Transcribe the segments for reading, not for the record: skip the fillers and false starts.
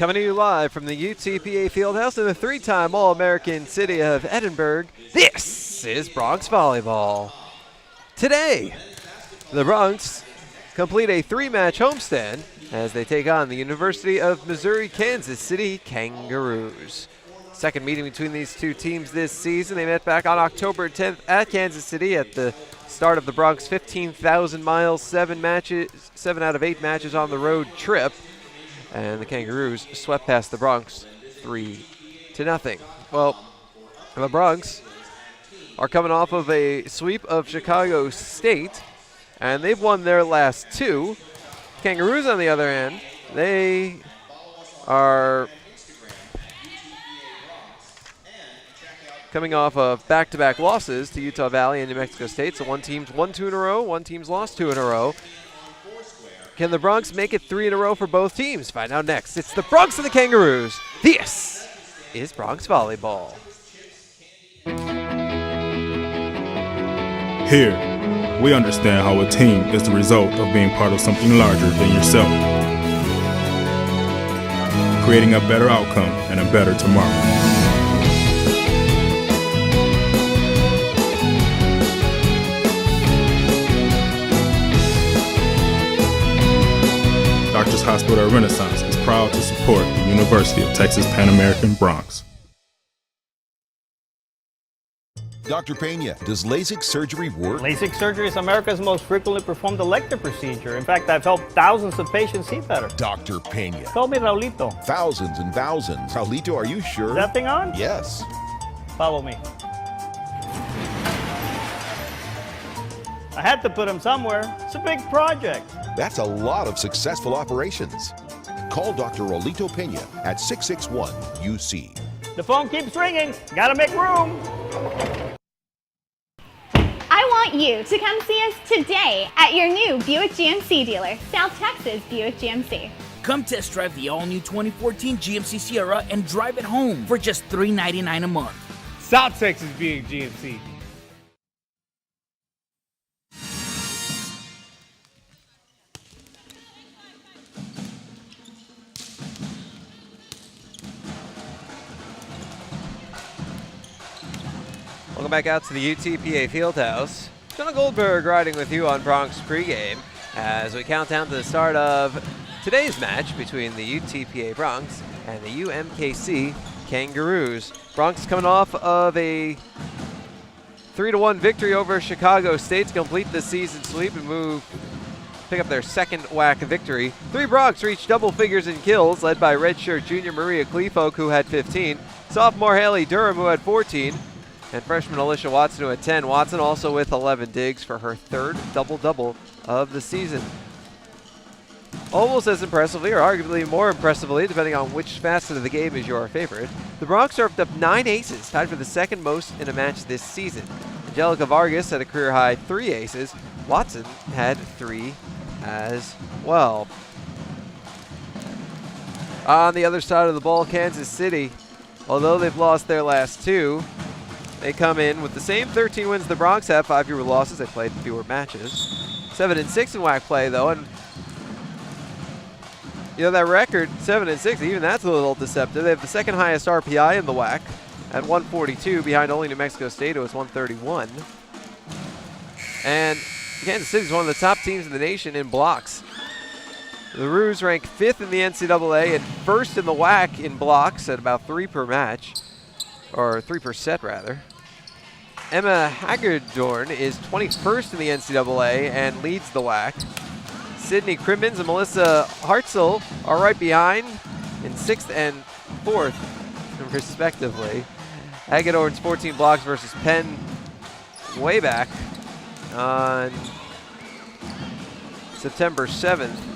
Coming to you live from the UTPA Fieldhouse in the three-time All-American city of Edinburgh, this is Bronx Volleyball. Today, the Bronx complete a three-match homestand as they take on the University of Missouri-Kansas City Kangaroos. Second meeting between these two teams this season. They met back on October 10th at Kansas City at the start of the Bronx 15,000 miles, 7 out of 8 matches on the road trip. And the Kangaroos swept past the Bronx 3-0. Well, the Bronx are coming off of a sweep of Chicago State, and they've won their last two. Kangaroos, on the other hand, they are coming off of back-to-back losses to Utah Valley and New Mexico State. So one team's won 2 in a row, one team's lost 2 in a row. Can the Bronx make it 3 in a row for both teams? Find out next. It's the Bronx and the Kangaroos. This is Bronx Volleyball. Here, we understand how a team is the result of being part of something larger than yourself, creating a better outcome and a better tomorrow. Doctors Hospital Renaissance is proud to support the University of Texas Pan American Bronx. Dr. Pena, does LASIK surgery work? LASIK surgery is America's most frequently performed elective procedure. In fact, I've helped thousands of patients see better. Dr. Pena. Call me Raulito. Thousands and thousands. Raulito, are you sure? Is that thing on? Yes. Follow me. I had to put him somewhere. It's a big project. That's a lot of successful operations. Call Dr. Raulito Pena at 661-UC. The phone keeps ringing. Gotta make room. I want you to come see us today at your new Buick GMC dealer, South Texas Buick GMC. Come test drive the all-new 2014 GMC Sierra and drive it home for just $399 a month. South Texas Buick GMC. Welcome back out to the UTPA Fieldhouse. Jonah Goldberg riding with you on Bronx pregame as we count down to the start of today's match between the UTPA Bronx and the UMKC Kangaroos. Bronx coming off of a 3-1 victory over Chicago State to complete the season sweep and pick up their second WAC victory. 3 Bronx reached double figures in kills, led by redshirt junior Maria Kleefolk, who had 15, sophomore Haley Durham, who had 14, and freshman Alicia Watson, who had 10. Watson also with 11 digs for her third double-double of the season. Almost as impressively, or arguably more impressively, depending on which facet of the game is your favorite, the Bronx served up 9 aces, tied for the second most in a match this season. Angelica Vargas had a career-high 3 aces. Watson had 3 as well. On the other side of the ball, Kansas City, although they've lost their last 2, they come in with the same 13 wins the Bronx have, 5 fewer losses. They played fewer matches. 7-6 in WAC play, though, and you know that record, 7-6, even that's a little deceptive. They have the second highest RPI in the WAC at 142, behind only New Mexico State, who was 131. And Kansas City is one of the top teams in the nation in blocks. The Roos rank 5th in the NCAA and 1st in the WAC in blocks at about 3 per match, or 3 per set, rather. Emma Hagedorn is 21st in the NCAA and leads the WAC. Sydney Crimmins and Melissa Hartzell are right behind in 6th and 4th, respectively. Hagedorn's 14 blocks versus Penn way back on September 7th.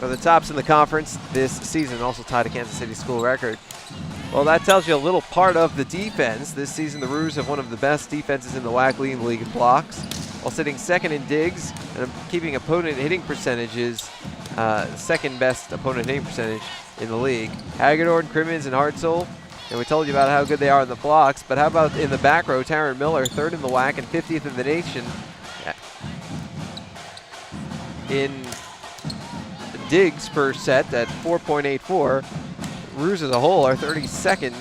One of the tops in the conference this season, also tied a Kansas City school record. Well, that tells you a little part of the defense. This season, the Roos have one of the best defenses in the WAC, leading the league in blocks, while sitting second in digs and keeping opponent hitting percentages, second best opponent hitting percentage in the league. Hagedorn, Crimmins, and Hartzell And we told you about how good they are in the blocks, but how about in the back row, Taryn Miller, 3rd in the WAC and 50th in the nation. In digs per set at 4.84. Roos as a whole are 32nd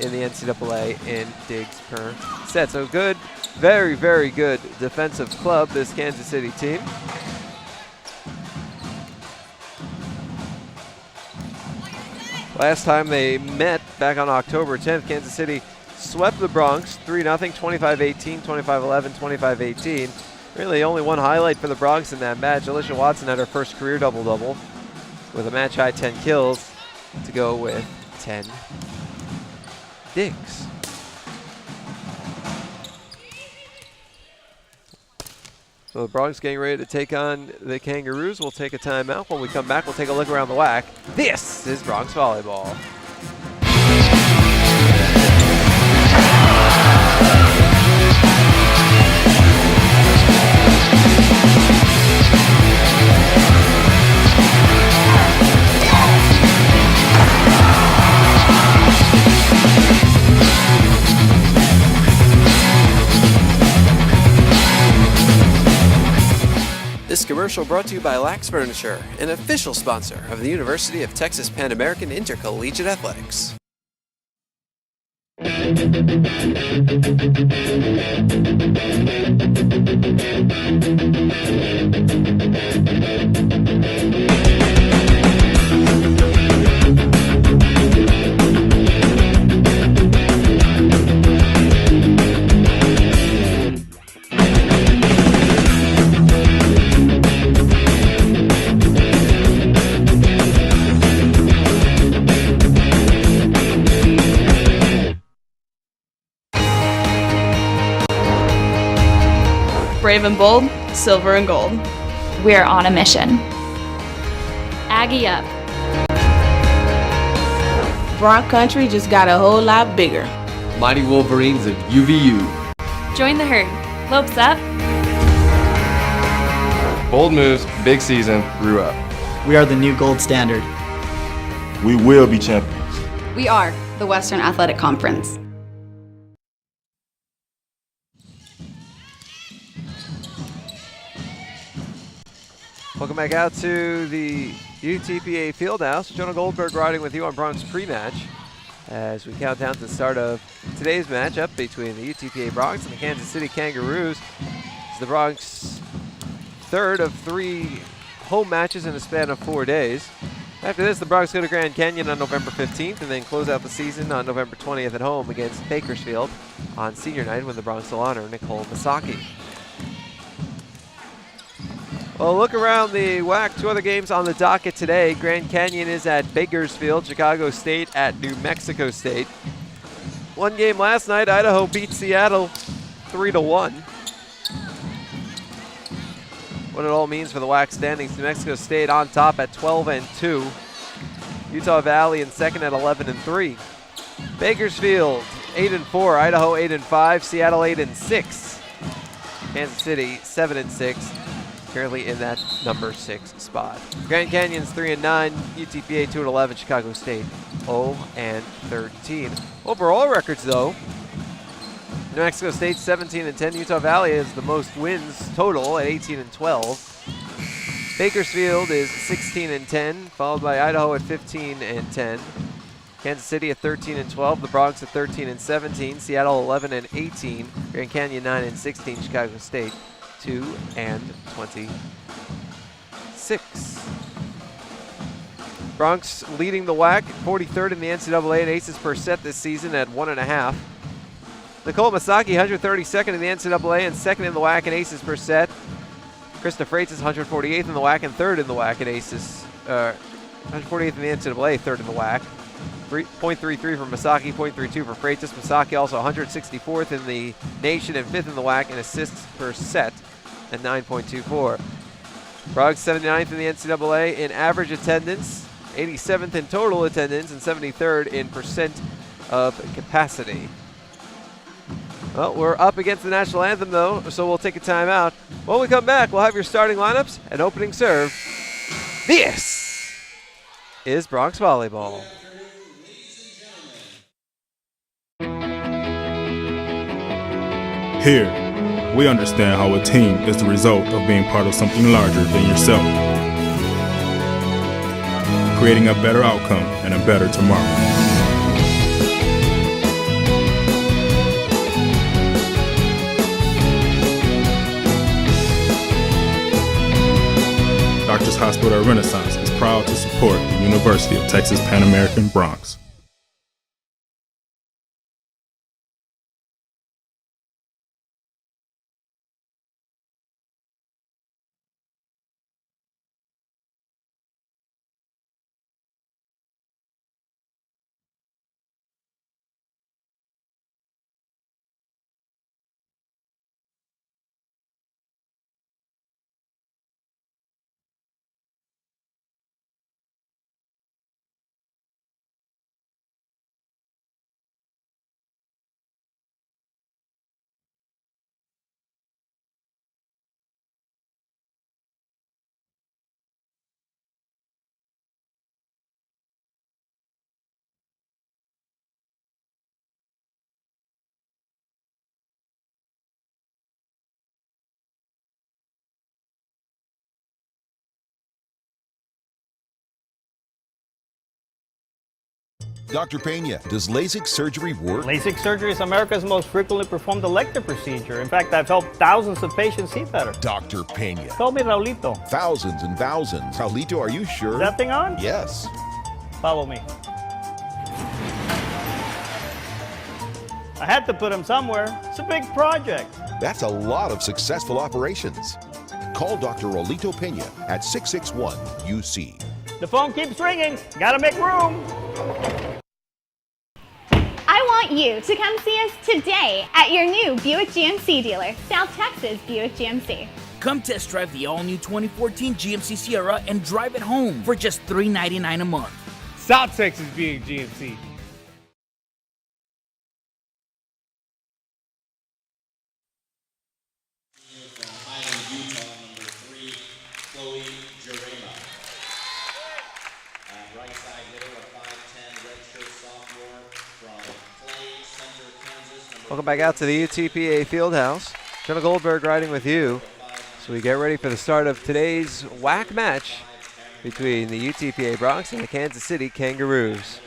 in the NCAA in digs per set. So good, very, very good defensive club, this Kansas City team. Last time they met, back on October 10th, Kansas City swept the Bronx 3-0, 25-18, 25-11, 25-18. Really only one highlight for the Bronx in that match. Alicia Watson had her first career double-double with a match-high 10 kills to go with 10 digs. So the Bronx getting ready to take on the Kangaroos. We'll take a timeout. When we come back, we'll take a look around the WAC. This is Bronx Volleyball. This commercial brought to you by Lax Furniture, an official sponsor of the University of Texas Pan American Intercollegiate Athletics. Brave and bold, silver and gold. We're on a mission. Aggie up. Bronx Country just got a whole lot bigger. Mighty Wolverines of UVU. Join the herd. Lopes up. Bold moves, big season, grew up. We are the new gold standard. We will be champions. We are the Western Athletic Conference. Welcome back out to the UTPA Fieldhouse. Jonah Goldberg riding with you on Bronx pre-match as we count down to the start of today's matchup between the UTPA Bronx and the Kansas City Kangaroos. It's the Bronx third of 3 home matches in a span of 4 days. After this, the Bronx go to Grand Canyon on November 15th and then close out the season on November 20th at home against Bakersfield on senior night when the Bronx will honor Nicole Masaki. Well, look around the WAC. 2 other games on the docket today. Grand Canyon is at Bakersfield, Chicago State at New Mexico State. 1 game last night, Idaho beat Seattle 3-1. What it all means for the WAC standings: New Mexico State on top at 12-2. Utah Valley in second at 11-3. Bakersfield 8-4, Idaho 8-5, Seattle 8-6. Kansas City 7-6. Currently in that number 6 spot. Grand Canyon's 3-9, UTPA 2-11, Chicago State 0-13. Overall records though, New Mexico State 17-10, Utah Valley has the most wins total at 18-12. Bakersfield is 16-10, followed by Idaho at 15-10. Kansas City at 13-12, the Bronx at 13-17, Seattle 11-18, Grand Canyon 9-16, Chicago State 2-26. Bronx leading the WAC, 43rd in the NCAA in aces per set this season at 1.5. Nicole Masaki, 132nd in the NCAA and 2nd in the WAC in aces per set. Krista Freitas, 148th in the WAC and 3rd in the WAC in aces. 148th in the NCAA, 3rd in the WAC. .33 for Masaki, .32 for Freitas. Masaki also 164th in the nation and 5th in the WAC in assists per set at 9.24. Bronx 79th in the NCAA in average attendance, 87th in total attendance, and 73rd in percent of capacity. Well, we're up against the national anthem though, so we'll take a timeout. When we come back, we'll have your starting lineups and opening serve. This is Bronx Volleyball. Here, we understand how a team is the result of being part of something larger than yourself, creating a better outcome and a better tomorrow. Doctors Hospital at Renaissance is proud to support the University of Texas Pan American Bronx. Dr. Pena, does LASIK surgery work? LASIK surgery is America's most frequently performed elective procedure. In fact, I've helped thousands of patients see better. Dr. Pena. Call me Raulito. Thousands and thousands. Raulito, are you sure? Is that thing on? Yes. Follow me. I had to put him somewhere. It's a big project. That's a lot of successful operations. Call Dr. Raulito Pena at 661-UC. The phone keeps ringing. Gotta make room. I want you to come see us today at your new Buick GMC dealer, South Texas Buick GMC. Come test drive the all-new 2014 GMC Sierra and drive it home for just $399 a month. South Texas being GMC. Welcome back out to the UTPA Fieldhouse. Jonah Goldberg riding with you. So we get ready for the start of today's WAC match between the UTPA Bronx and the Kansas City Kangaroos.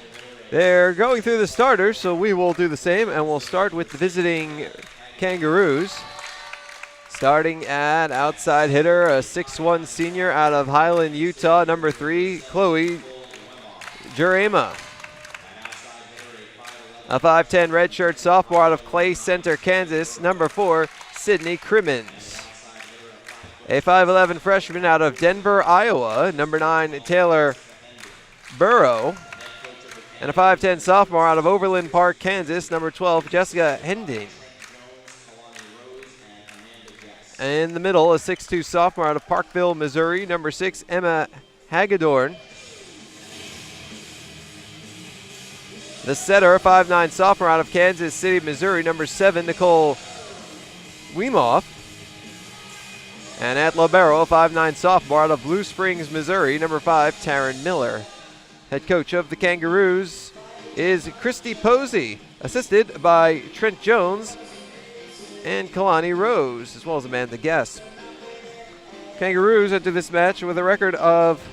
They're going through the starters, so we will do the same, and we'll start with the visiting Kangaroos. Starting at outside hitter, a 6'1 senior out of Highland, Utah, number 3, Chloe Jurema. A 5'10 redshirt sophomore out of Clay Center, Kansas, number 4, Sydney Crimmins. A 5'11 freshman out of Denver, Iowa, number 9, Taylor Burrow. And a 5'10 sophomore out of Overland Park, Kansas, number 12, Jessica Hending. And in the middle, a 6'2 sophomore out of Parkville, Missouri, number 6, Emma Hagedorn. The setter, a 5'9 sophomore out of Kansas City, Missouri, number 7, Nicole Weemoff. And at libero, a 5'9 sophomore out of Blue Springs, Missouri, number 5, Taryn Miller. Head coach of the Kangaroos is Christy Posey, assisted by Trent Jones and Kalani Rose, as well as Amanda Guest. Kangaroos enter this match with a record of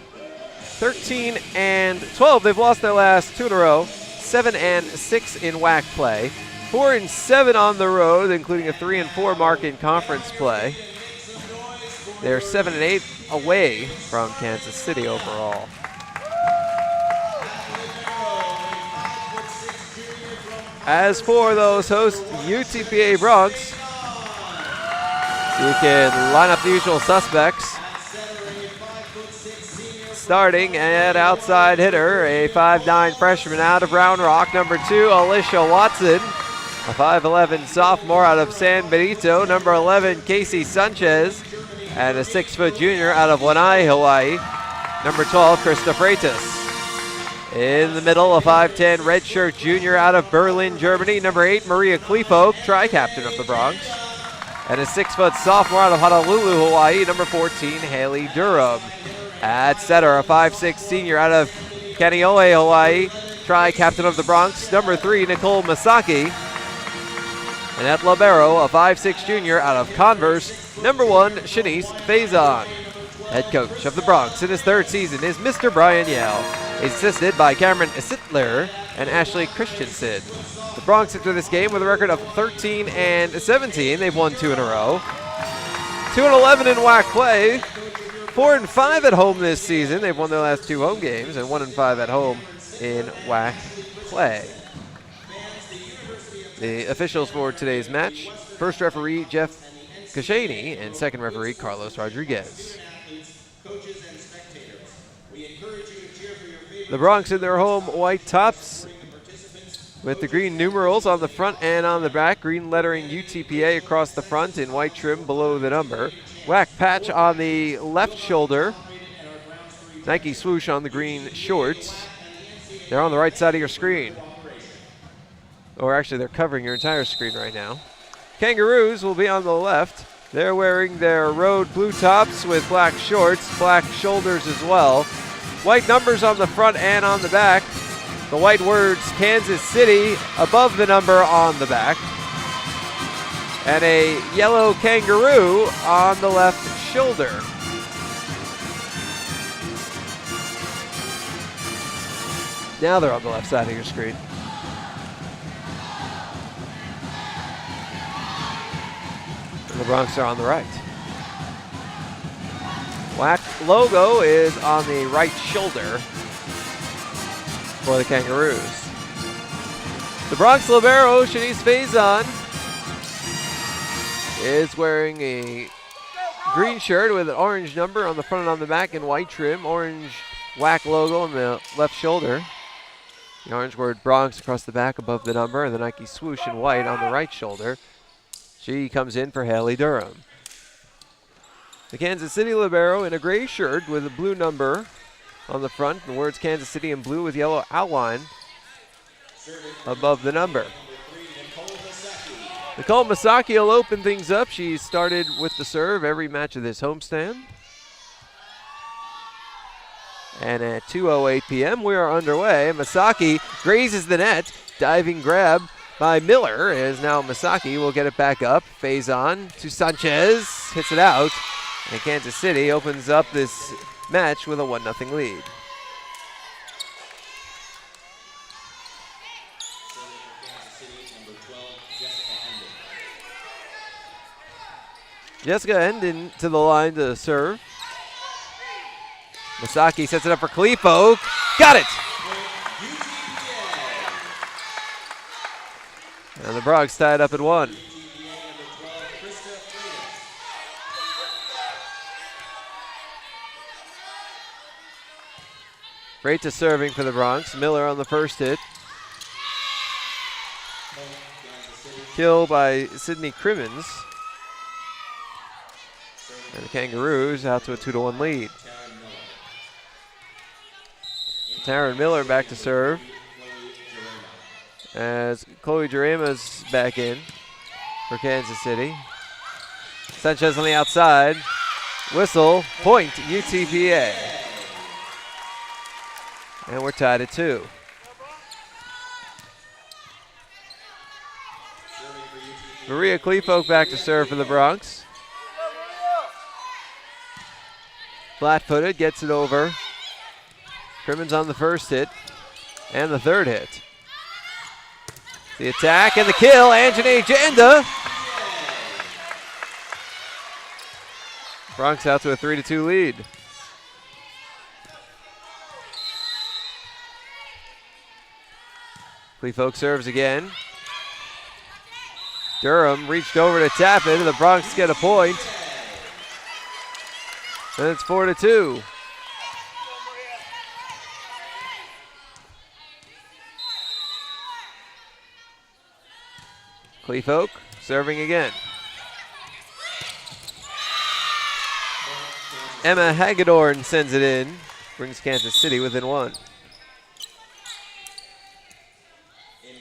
13-12. They've lost their last 2 in a row. 7-6 in WAC play, 4-7 on the road, including a 3-4 mark in conference play. They're 7-8 away from Kansas City overall. As for those hosts, UTPA Bronx, you can line up the usual suspects. Starting at outside hitter, a 5'9 freshman out of Round Rock, number 2, Alicia Watson. A 5'11 sophomore out of San Benito, number 11, Casey Sanchez. And a 6' junior out of Lanai, Hawaii, number 12, Krista Freitas. In the middle, a 5'10 redshirt junior out of Berlin, Germany, number 8, Maria Kleefolk, tri-captain of the Bronx. And a 6' sophomore out of Honolulu, Hawaii, number 14, Haley Durham. At setter, a 5'6 senior out of Kaneohe, Hawaii, tri-captain of the Bronx, number 3, Nicole Masaki. And at libero, a 5'6" junior out of Converse, number 1, Shanice Faison. Head coach of the Bronx in his 3rd season is Mr. Brian Yale. He's assisted by Cameron Sittler and Ashley Christensen. The Bronx enter this game with a record of 13-17. They've won 2 in a row. 2-11 in WAC play. 4-5 at home this season. They've won their last 2 home games, and 1-5 at home in WAC play. The officials for today's match: first referee Jeff Kashani and second referee Carlos Rodriguez. The Bronx in their home white tops with the green numerals on the front and on the back. Green lettering UTPA across the front in white trim below the number. WAC patch on the left shoulder. Nike swoosh on the green shorts. They're on the right side of your screen. Or actually, they're covering your entire screen right now. Kangaroos will be on the left. They're wearing their road blue tops with black shorts, black shoulders as well. White numbers on the front and on the back. The white words Kansas City above the number on the back. And a yellow kangaroo on the left shoulder. Now they're on the left side of your screen. And the Bronx are on the right. WAC logo is on the right shoulder for the Kangaroos. The Bronx libero, Shanice Faison, is wearing a green shirt with an orange number on the front and on the back in white trim. Orange WAC logo on the left shoulder. The orange word Bronx across the back above the number, and the Nike swoosh in white on the right shoulder. She comes in for Haley Durham. The Kansas City libero in a gray shirt with a blue number on the front, the words Kansas City in blue with yellow outline above the number. Nicole Masaki will open things up. She started with the serve every match of this homestand. And at 2:08 p.m. we are underway. Masaki grazes the net. Diving grab by Miller as now Masaki will get it back up. Faison to Sanchez. Hits it out. And Kansas City opens up this match with a 1-0 lead. Jessica Hendon to the line to serve. Masaki sets it up for Kalifo. Got it! And the Bronx tied up at 1. Freitas serving for the Bronx. Miller on the first hit. Kill by Sydney Crimmins. And the Kangaroos out to a 2-1 lead. Taryn Miller back to serve. As Chloe Jarema's back in for Kansas City. Sanchez on the outside. Whistle, point, UTPA. And we're tied at 2. Maria Kleefolk back to serve for the Bronx. Flat-footed, gets it over. Crimmins on the first hit and the third hit. The attack and the kill, Anjanae Janda. Bronx out to a 3-2 lead. Kleefolk serves again. Durham reached over to tap it, and the Bronx get a point. And it's 4-2. Kleefolk serving again. Emma Hagedorn sends it in, brings Kansas City within 1. In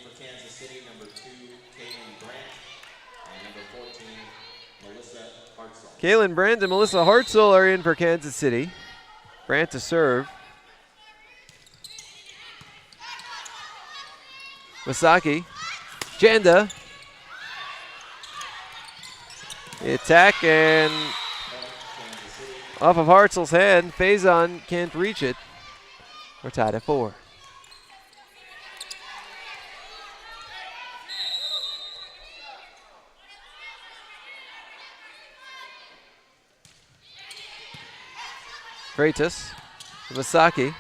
for Kansas City, number 2, Kaylin Brandt, and number 14, Melissa Hartzell. Kaylin Brandt and Melissa Hartzell are in for Kansas City. Brandt to serve. Masaki. Janda. The attack and off of Hartzell's head. Faison can't reach it. We're tied at 4. Freitas, Masaki,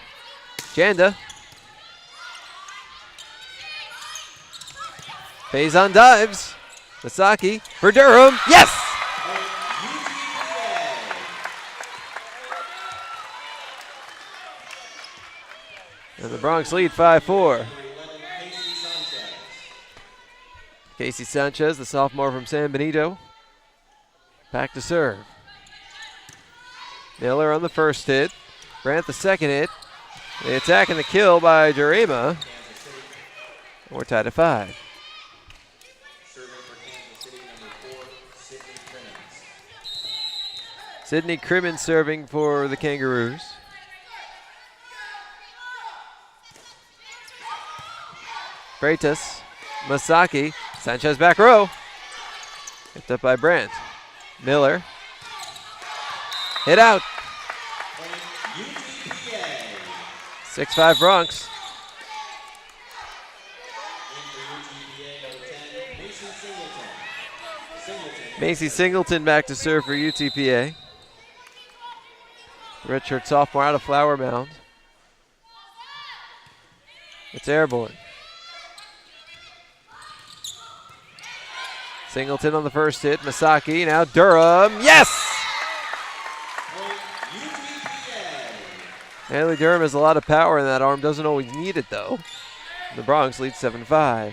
Janda. Faison dives. Masaki for Durham. Yes! And the Bronx lead 5-4. Casey Sanchez, the sophomore from San Benito. Back to serve. Miller on the first hit. Brandt the second hit. The attack and the kill by Jurema. We're tied at 5. Sydney Crimmins serving for the Kangaroos. Freitas, Masaki, Sanchez back row. Picked up by Brandt. Miller. Hit out. 6-5 Bronx. Macy Singleton back to serve for UTPA. Redshirt sophomore out of Flower Mound. It's airborne. Singleton on the first hit. Masaki, now Durham. Yes! Haley Durham has a lot of power in that arm. Doesn't always need it, though. The Bronx leads 7-5.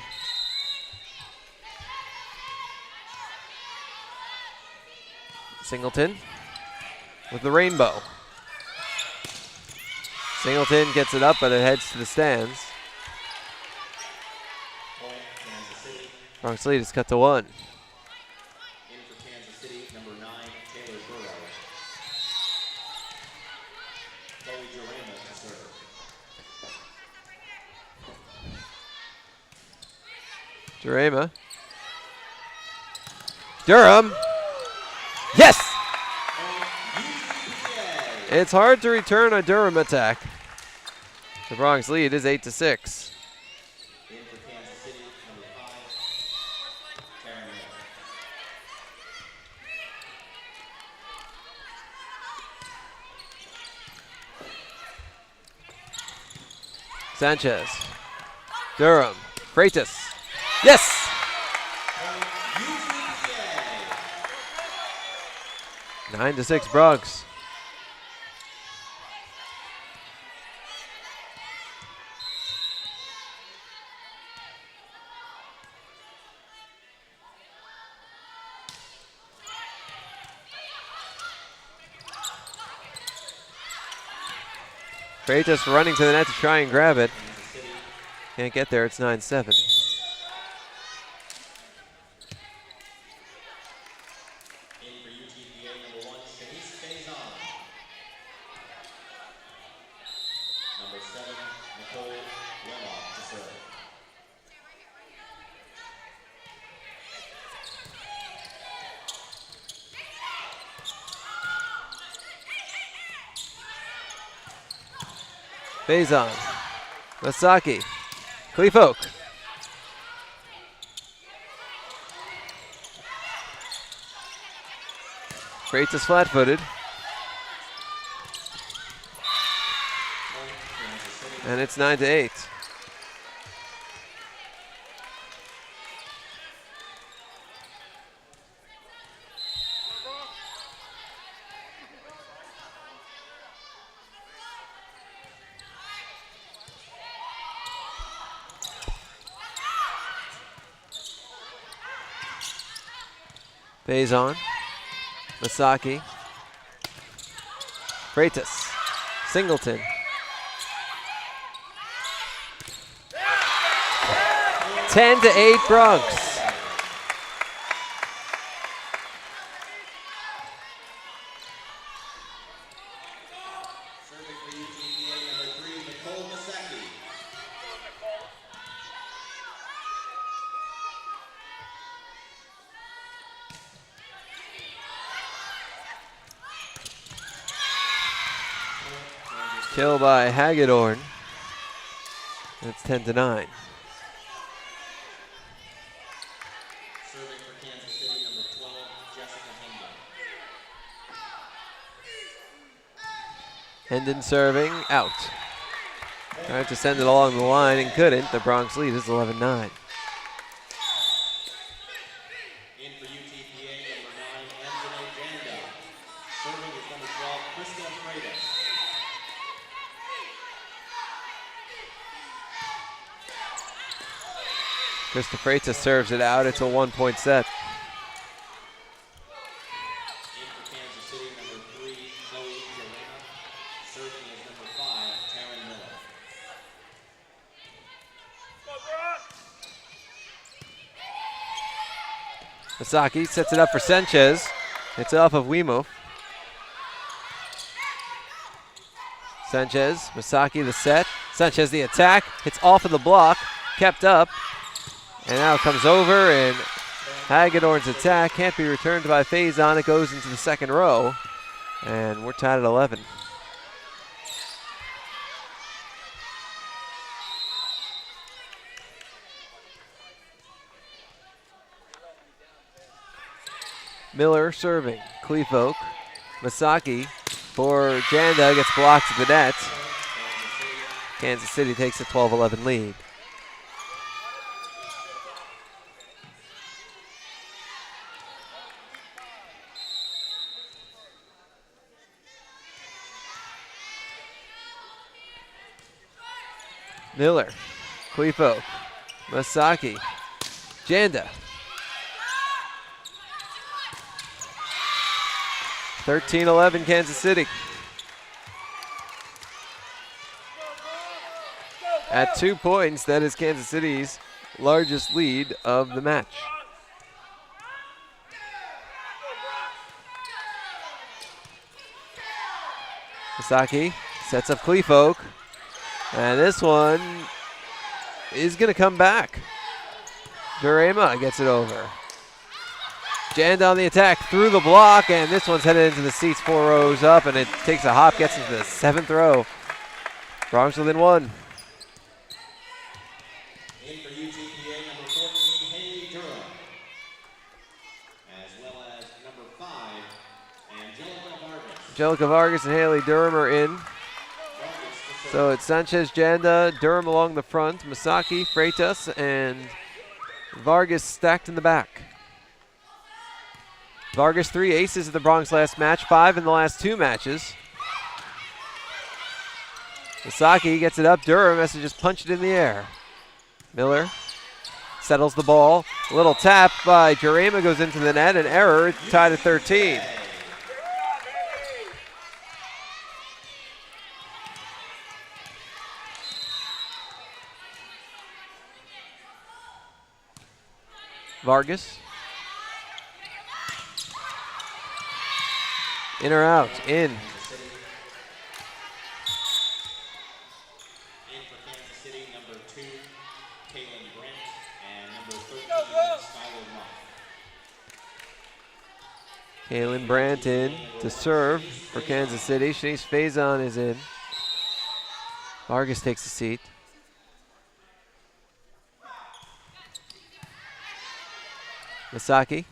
Singleton with the rainbow. Singleton gets it up, but it heads to the stands. Bronx lead is cut to 1. Jurema. Durham. Yes! It's hard to return a Durham attack. The Bronx lead is 8-6. Sanchez. Durham. Freitas. Yes! UTPA. 9-6 Bronx. Freitas running to the net to try and grab it. Can't get there, it's 9-7. Faison, Masaki, Cleafolk. Freitas flat-footed. And it's 9-8. Faison, Masaki, Freitas, Singleton. Ten to 8 Bronx. Kill by Hagedorn. That's 10-9. Serving for Kansas City, number 12, Jessica Hendon. Hendon serving, out. Tried to send it along the line and couldn't. The Bronx lead is 11-9. In for UTPA, number 9, Angela Janda. Serving is number 12, Krista Freitas. Krista Freitas serves it out. It's a 1-point set. In for Kansas City, number 3, Chloe Jelena. Serving is number 5, Taryn Miller. Masaki sets it up for Sanchez. It's off of Wemo. Sanchez, Masaki the set. Sanchez the attack. It's off of the block. Kept up. And now it comes over, and Hagedorn's attack can't be returned by Faison. It goes into the second row. And we're tied at 11. Miller serving. Cleefolk. Masaki for Janda gets blocked to the net. Kansas City takes a 12-11 lead. Miller, Cleefolk, Masaki, Janda. 13-11 Kansas City. At 2 points, that is Kansas City's largest lead of the match. Masaki sets up Cleefolk. And this one is going to come back. Durema gets it over. Janda on the attack through the block, and this one's headed into the seats 4 rows up, and it takes a hop, gets into the 7th row. Bronx within 1. In for UTPA, number 14, Haley Durham. As well as number 5, Angelica Vargas. Angelica Vargas and Haley Durham are in. So it's Sanchez, Janda, Durham along the front, Masaki, Freitas, and Vargas stacked in the back. Vargas 3 aces of the Bronx last match, 5 in the last 2 matches. Masaki gets it up, Durham has to just punch it in the air. Miller settles the ball, a little tap by Jurema goes into the net, an error, tied at 13. Vargas. In or out? In. In for Kansas City, number 2, Caitlin Brent, and number 13, Skylar Mock. Kaylin Brandt in to serve for Kansas City. Shanice Faison is in. Vargas takes a seat. Masaki.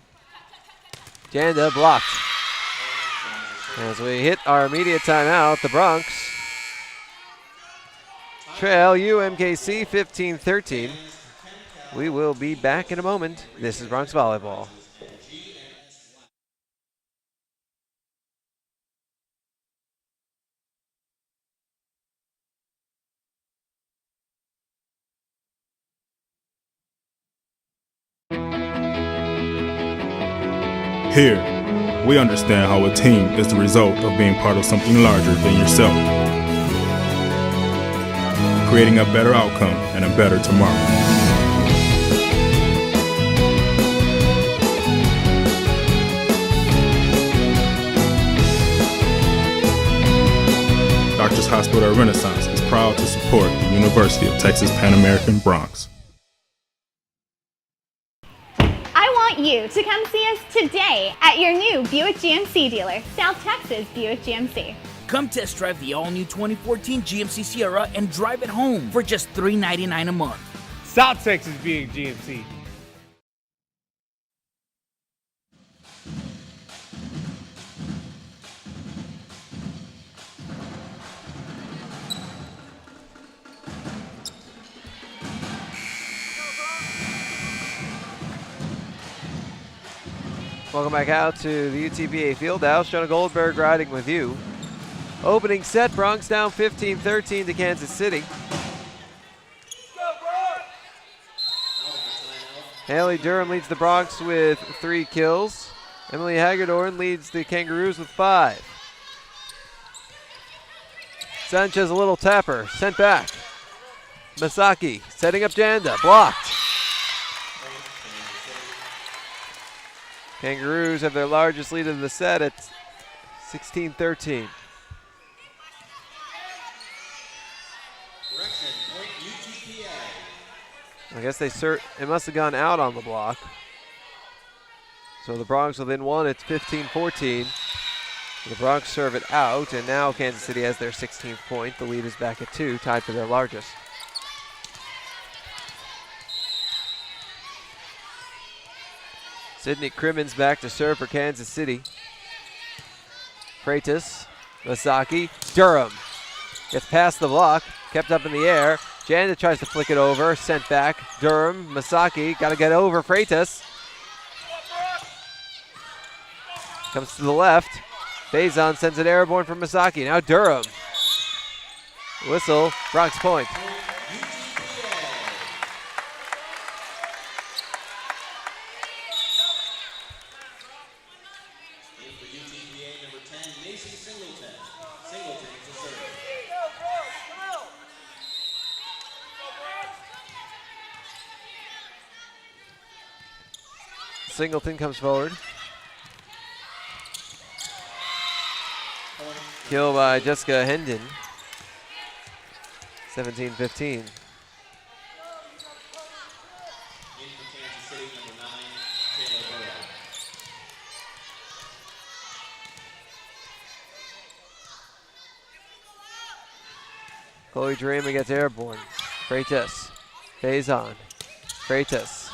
Janda blocked. As we hit our immediate timeout, the Bronx trail UMKC 15-13. We will be back in a moment. This is Bronx Volleyball. Here, we understand how a team is the result of being part of something larger than yourself, creating a better outcome and a better tomorrow. Doctors Hospital Renaissance is proud to support the University of Texas Pan American Bronx. You to come see us today at your new Buick GMC dealer, South Texas Buick GMC. Come test drive the all-new 2014 GMC Sierra and drive it home for just $399 a month. South Texas being GMC. Welcome back out to the UTPA Fieldhouse. Jonah Goldberg riding with you. Opening set, Bronx down 15-13 to Kansas City. Haley Durham leads the Bronx with 3 kills. Emily Hagedorn leads the Kangaroos with 5. Sanchez a little tapper, sent back. Masaki setting up Janda, blocked. Kangaroos have their largest lead of the set at 16-13. Correction, point UTPA. I guess it must have gone out on the block. So the Bronx within 1, it's 15-14. The Bronx serve it out, and now Kansas City has their 16th point. The lead is back at 2, tied for their largest. Sydney Crimmins back to serve for Kansas City. Freitas, Masaki, Durham gets past the block, kept up in the air. Janda tries to flick it over, sent back. Durham, Masaki, got to get over Freitas. Comes to the left. Faison sends it airborne for Masaki. Now Durham. Whistle, Bronx point. Singleton comes forward. Kill by Jessica Hendon. 17-15. Chloe Dreamer gets airborne. Freitas. Faison. Freitas.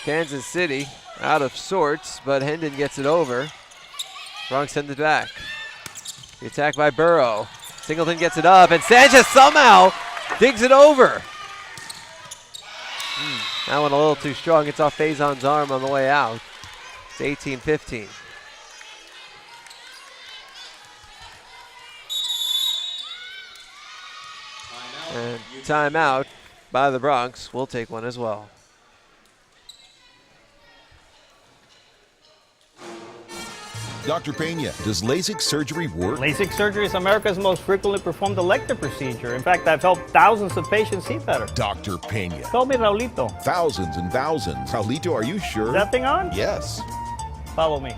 Kansas City out of sorts, but Hendon gets it over. Bronx sends it back. The attack by Burrow. Singleton gets it up, and Sanchez somehow digs it over. That one a little too strong. It's off Faison's arm on the way out. It's 18-15. And timeout by the Bronx. We'll take one as well. Dr. Pena, does LASIK surgery work? LASIK surgery is America's most frequently performed elective procedure. In fact, I've helped thousands of patients see better. Dr. Pena. Call me Raulito. Thousands and thousands. Raulito, are you sure? Is that thing on? Yes. Follow me.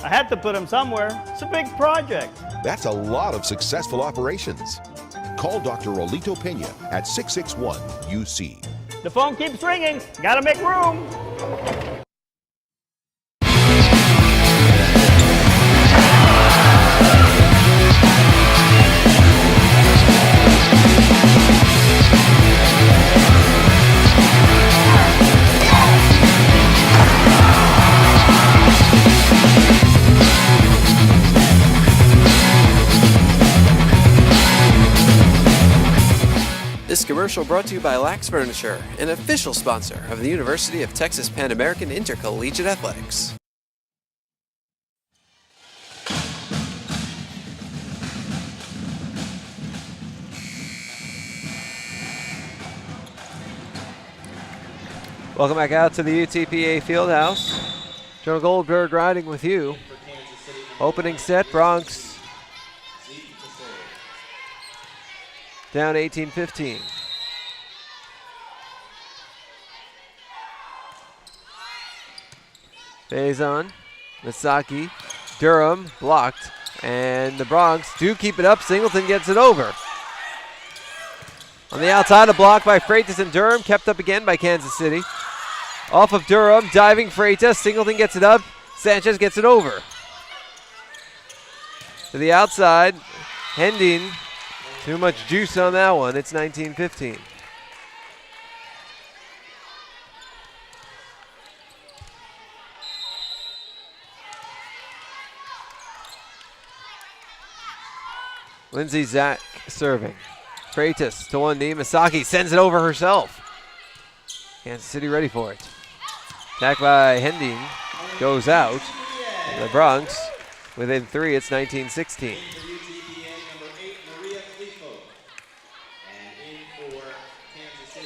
I had to put him somewhere. It's a big project. That's a lot of successful operations. Call Dr. Raulito Pena at 661-UC. The phone keeps ringing. Gotta make room. This commercial brought to you by Lax Furniture, an official sponsor of the University of Texas Pan American Intercollegiate Athletics. Welcome back out to the UTPA Fieldhouse. Jonah Goldberg riding with you. Opening set, Bronx down 18-15. Faison, Masaki, Durham blocked, And the Bronx do keep it up. Singleton gets it over. On the outside, a block by Freitas and Durham, kept up again by Kansas City. Off of Durham, diving Freitas. Singleton gets it up. Sanchez gets it over. To the outside, Hending. Too much juice on that one. It's 19-15. Lindsay Zach serving. Freitas to one knee. Misaki sends it over herself. Kansas City ready for it. Attack by Hending goes out. And the Bronx within 3. It's 19-16.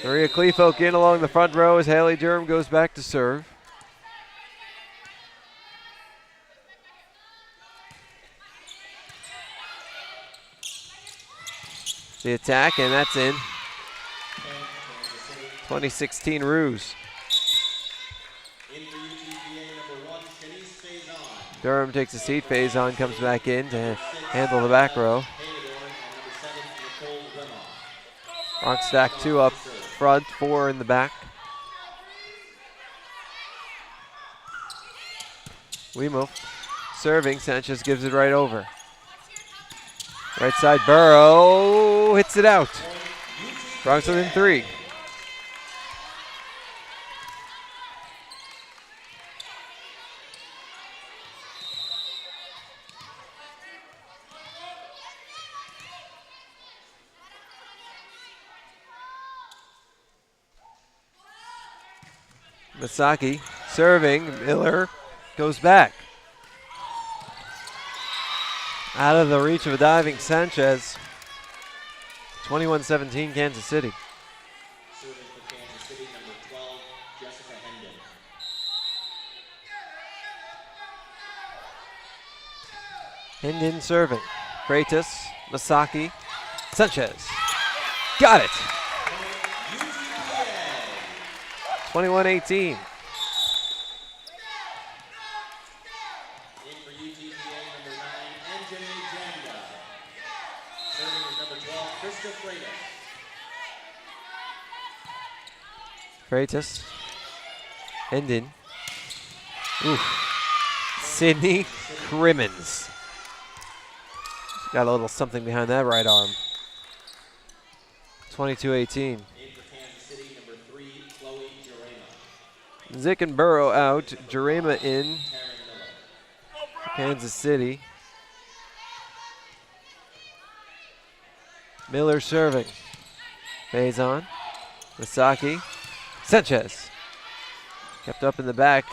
Maria Kleefolk in along the front row as Haley Durham goes back to serve. The attack, and that's in. 2016 Ruse. Durham takes a seat. Faison comes back in to handle the back row. Bronx stack 2 up front, 4 in the back. Weemo serving. Sanchez gives it right over. Right side, Burrow hits it out. Bronx within 3. Misaki serving. Miller goes back. Out of the reach of a diving Sanchez. 21-17 Kansas City. Serving for Kansas City, number 12, Jessica Hendon. Hendon serving. Freitas, Misaki, Sanchez. Got it. 21-18. Freitas. Hendon. Sydney Crimmins. Got a little something behind that right arm. 22-18. Zick and Burrow out. Jurema in. Kansas City. Miller serving. Faison. Misaki. Sanchez. Kept up in the back.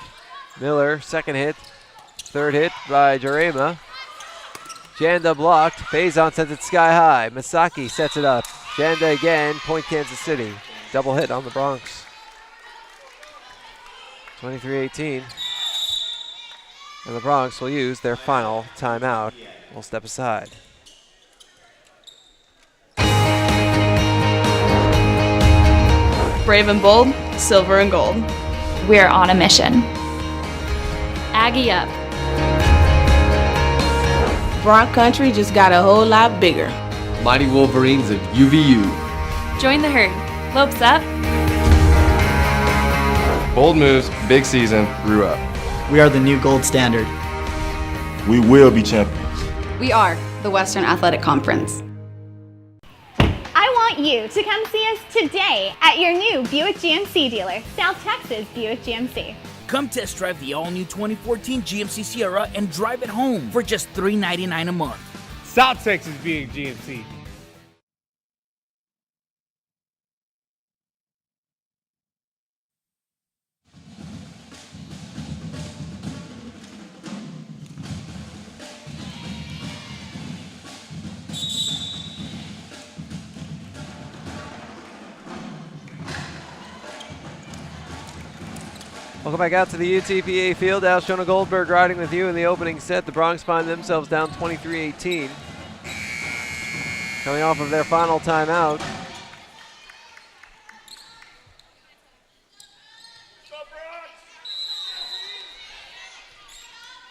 Miller, second hit. Third hit by Jurema. Janda blocked. Faison sends it sky high. Misaki sets it up. Janda again. Point Kansas City. Double hit on the Bronx. 23-18. And the Bronx will use their final timeout. We'll step aside. Brave and bold, silver and gold. We're on a mission. Aggie up. Bronx country just got a whole lot bigger. Mighty Wolverines of UVU. Join the herd. Lopes up. Bold moves, big season, grew up. We are the new gold standard. We will be champions. We are the Western Athletic Conference. I want you to come see us today at your new Buick GMC dealer, South Texas Buick GMC. Come test drive the all-new 2014 GMC Sierra and drive it home for just $399 a month. South Texas being GMC. Welcome back out to the UTPA field. Shona Goldberg riding with you in the opening set. The Bronx find themselves down 23-18. Coming off of their final timeout.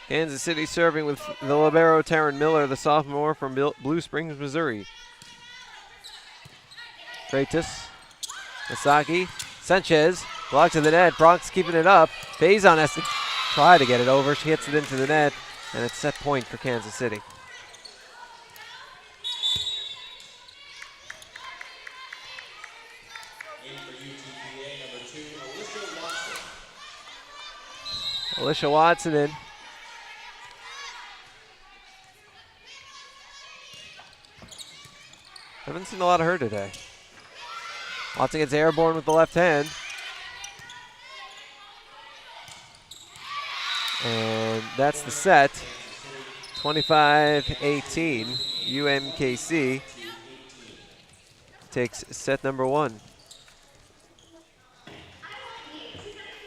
Kansas City serving with the libero Taryn Miller, the sophomore from Blue Springs, Missouri. Freitas, Masaki, Sanchez, blocks in the net. Bronx keeping it up. Faison has to try to get it over. She hits it into the net, and it's set point for Kansas City. In for UTPA, number 2, Alicia Watson. Alicia Watson in. Haven't seen a lot of her today. Watson gets airborne with the left hand. And that's the set. 25-18. UMKC takes set number 1.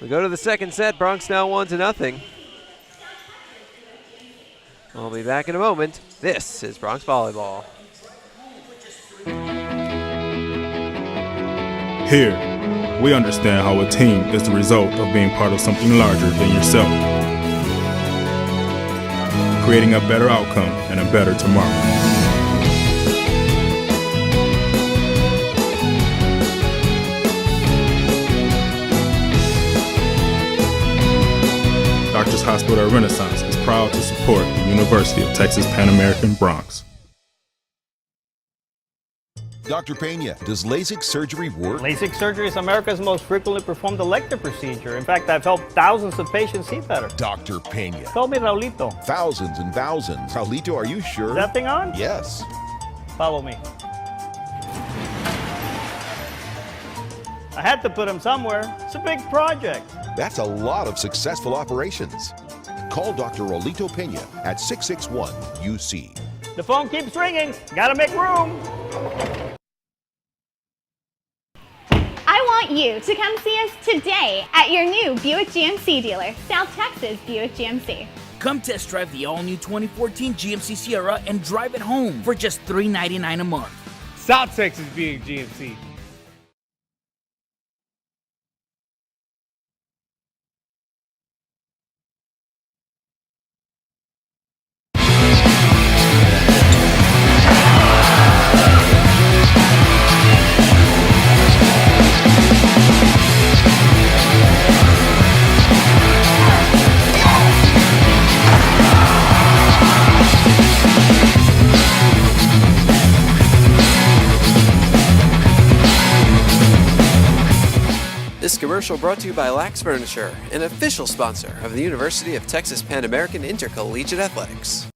We go to the second set. Bronx now 1-0. We'll be back in a moment. This is Bronx Volleyball. Here, we understand how a team is the result of being part of something larger than yourself, creating a better outcome and a better tomorrow. Doctors Hospital at Renaissance is proud to support the University of Texas Pan American Bronx. Dr. Pena, does LASIK surgery work? LASIK surgery is America's most frequently performed elective procedure. In fact, I've helped thousands of patients see better. Dr. Pena. Call me Raulito. Thousands and thousands. Raulito, are you sure? Is that thing on? Yes. Follow me. I had to put him somewhere. It's a big project. That's a lot of successful operations. Call Dr. Raulito Pena at 661-UC. The phone keeps ringing. Gotta make room. I want you to come see us today at your new Buick GMC dealer, South Texas Buick GMC. Come test drive the all-new 2014 GMC Sierra and drive it home for just $399 a month. South Texas being GMC. This commercial brought to you by Lax Furniture, an official sponsor of the University of Texas Pan American Intercollegiate Athletics.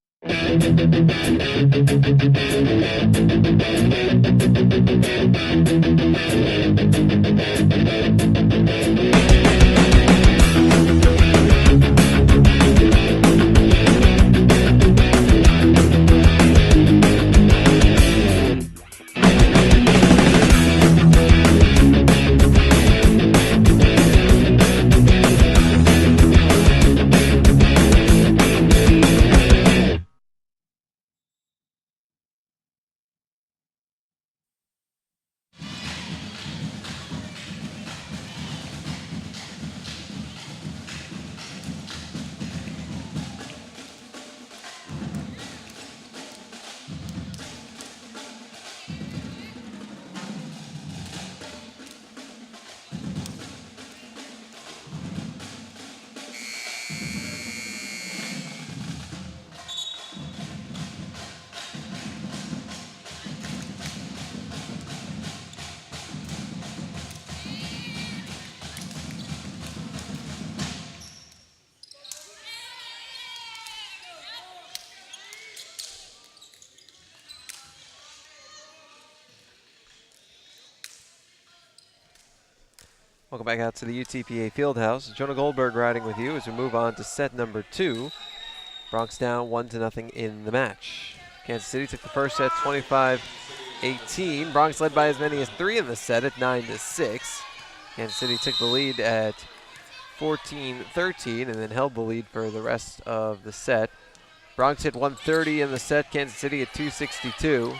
Welcome back out to the UTPA Fieldhouse. Jonah Goldberg riding with you as we move on to set number 2. Bronx down 1-0 in the match. Kansas City took the first set 25-18. Bronx led by as many as 3 in the set at 9-6. Kansas City took the lead at 14-13 and then held the lead for the rest of the set. Bronx hit 130 in the set, Kansas City at 262.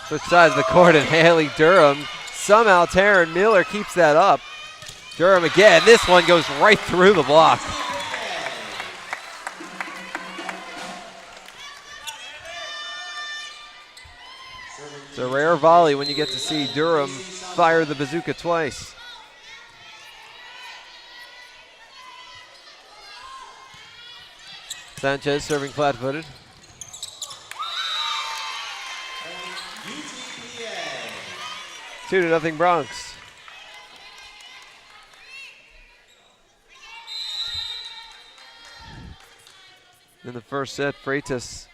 Switch sides of the court and Haley Durham. Somehow Taryn Miller keeps that up. Durham again. This one goes right through the block. It's a rare volley when you get to see Durham fire the bazooka twice. Sanchez serving flat-footed. UTPA. 2-0 Bronx. In the first set, Freitas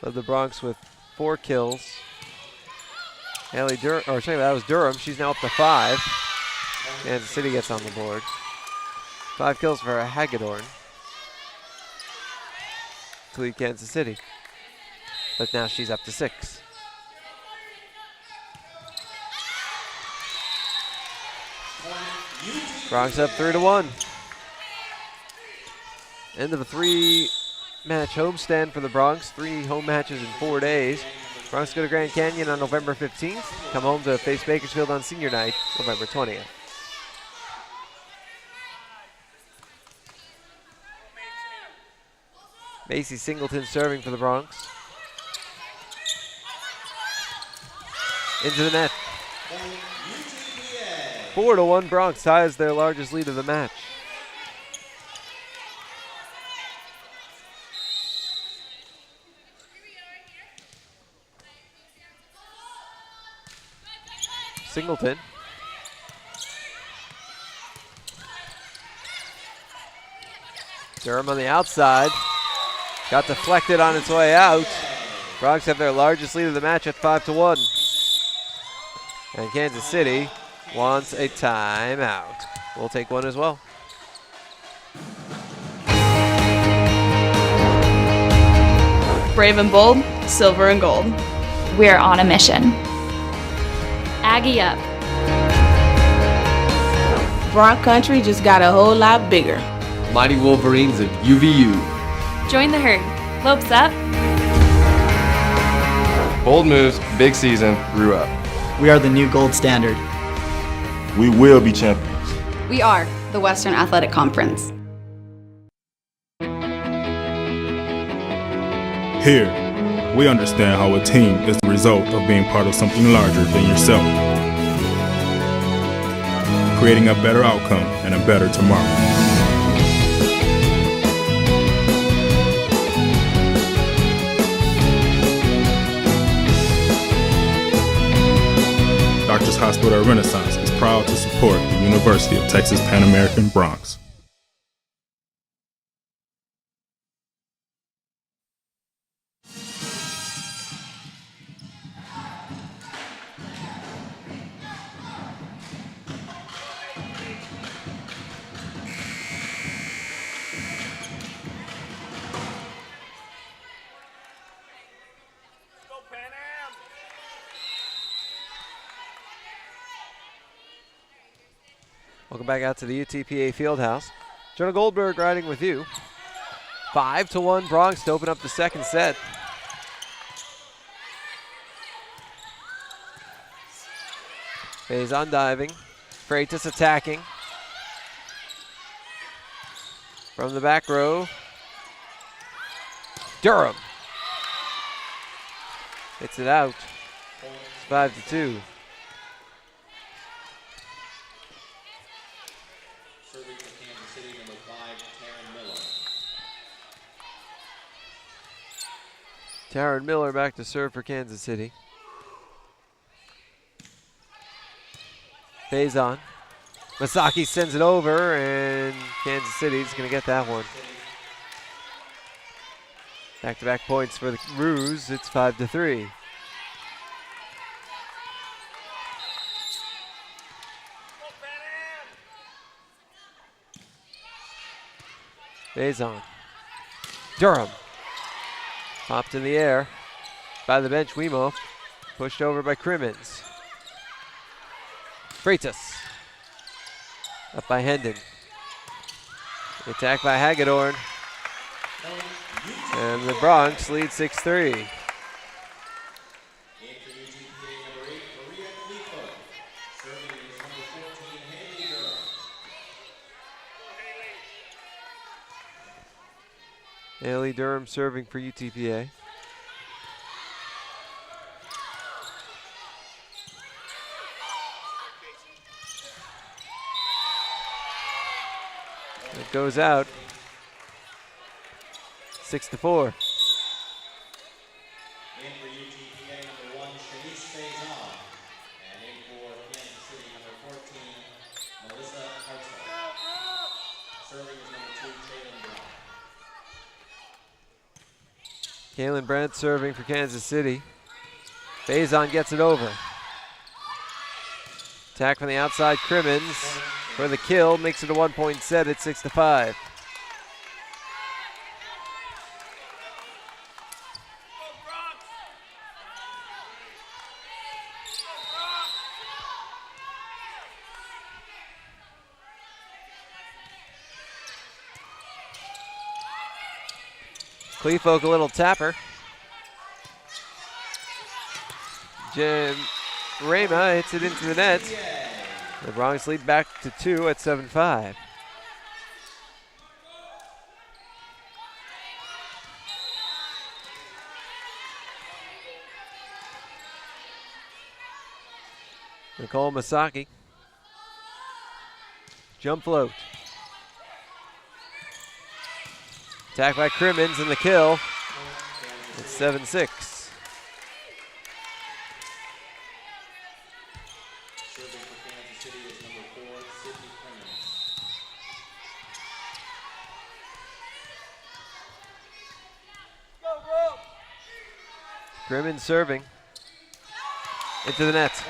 led the Bronx with 4 kills. Haley Durham, or sorry, that was Durham. She's now up to 5. Kansas City gets on the board. 5 kills for Hagedorn to lead Kansas City. But now she's up to 6. Bronx up 3-1. End of a 3-match homestand for the Bronx. 3 home matches in 4 days. Bronx go to Grand Canyon on November 15th. Come home to face Bakersfield on senior night, November 20th. Macy Singleton serving for the Bronx. Into the net. 4-1 Bronx ties their largest lead of the match. Singleton. Durham on the outside. Got deflected on its way out. Bronx have their largest lead of the match at 5-1. And Kansas City wants a timeout. We'll take one as well. Brave and bold, silver and gold. We're on a mission. Aggie up. Bronx country just got a whole lot bigger. Mighty Wolverines of UVU. Join the herd. Lopes up. Bold moves, big season, grew up. We are the new gold standard. We will be champions. We are the Western Athletic Conference. Here, we understand how a team is the result of being part of something larger than yourself. Creating a better outcome and a better tomorrow. Doctors Hospital Renaissance is proud to support the University of Texas Pan American Bronx. Welcome back out to the UTPA Fieldhouse. Jonah Goldberg riding with you. 5-1 Bronx to open up the second set. Faison diving. Freitas attacking. From the back row. Durham. Hits it out. It's 5-2. Serving for Kansas City, number 5, Taryn Miller. Taryn Miller back to serve for Kansas City. Faison. Masaki sends it over, and Kansas City's going to get that one. Back-to-back points for the Roos. It's 5-3. Faison. Durham. Popped in the air by the bench, Wemo. Pushed over by Crimmins. Freitas. Up by Hendon. Attack by Hagedorn. And the Bronx lead 6-3. Haley Durham serving for UTPA. goes out. 6-4. In for UTPA, number 1, Shanice Faison. And in for Kansas City, number 14, Melissa Hartzell. Serving is number 2, Kaylin Brown. Kaylin Brandt serving for Kansas City. Faison gets it over. Attack from the outside, Crimmins for the kill, makes it a 1-point set at 6-5. Cleefolk a little tapper. Jim Rama hits it into the net. The Bronx lead back to 2 at 7-5. Nicole Masaki. Jump float. Attack by Crimmins and the kill. It's 7-6. Serving for Kansas City is number 4, Sydney Crimmins. Crimmins serving. Into the net.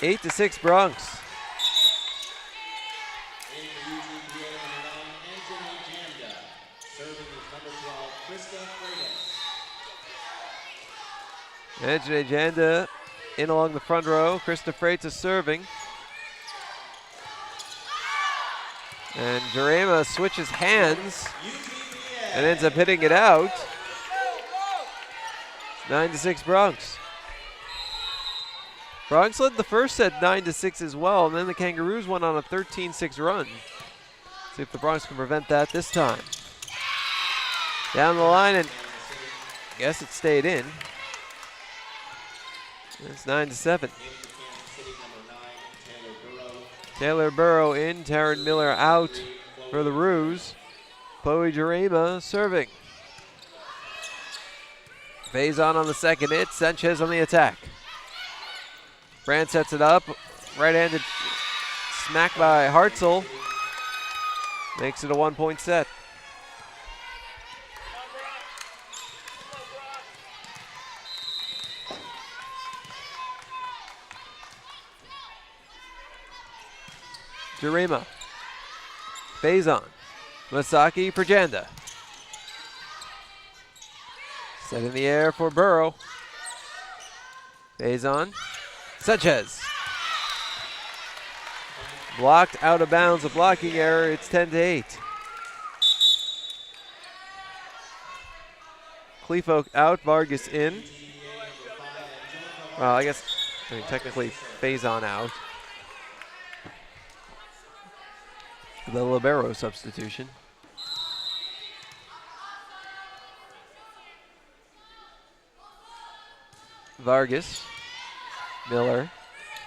8-6 Bronx. Anjane Janda in along the front row. Krista Freitas serving. And Jarema switches hands and ends up hitting it out. 9-6 Bronx. Bronx led the first set 9-6 as well, and then the Kangaroos went on a 13-6 run. See if the Bronx can prevent that this time. Down the line, and I guess it stayed in. It's 9-7. Taylor Burrow in, Taryn Miller out for the Roos. Chloe Jarema serving. Faison on the second hit, Sanchez on the attack. Brand sets it up, right-handed smack by Hartzell. Makes it a 1-point set. Jarema. Faison. Masaki Prajanda. Set in the air for Burrow. Faison. Sanchez. Blocked out of bounds, a blocking error. It's 10-8. Cleefolk out, Vargas in. Well, I mean, technically Faison out. The libero substitution. Vargas, Miller,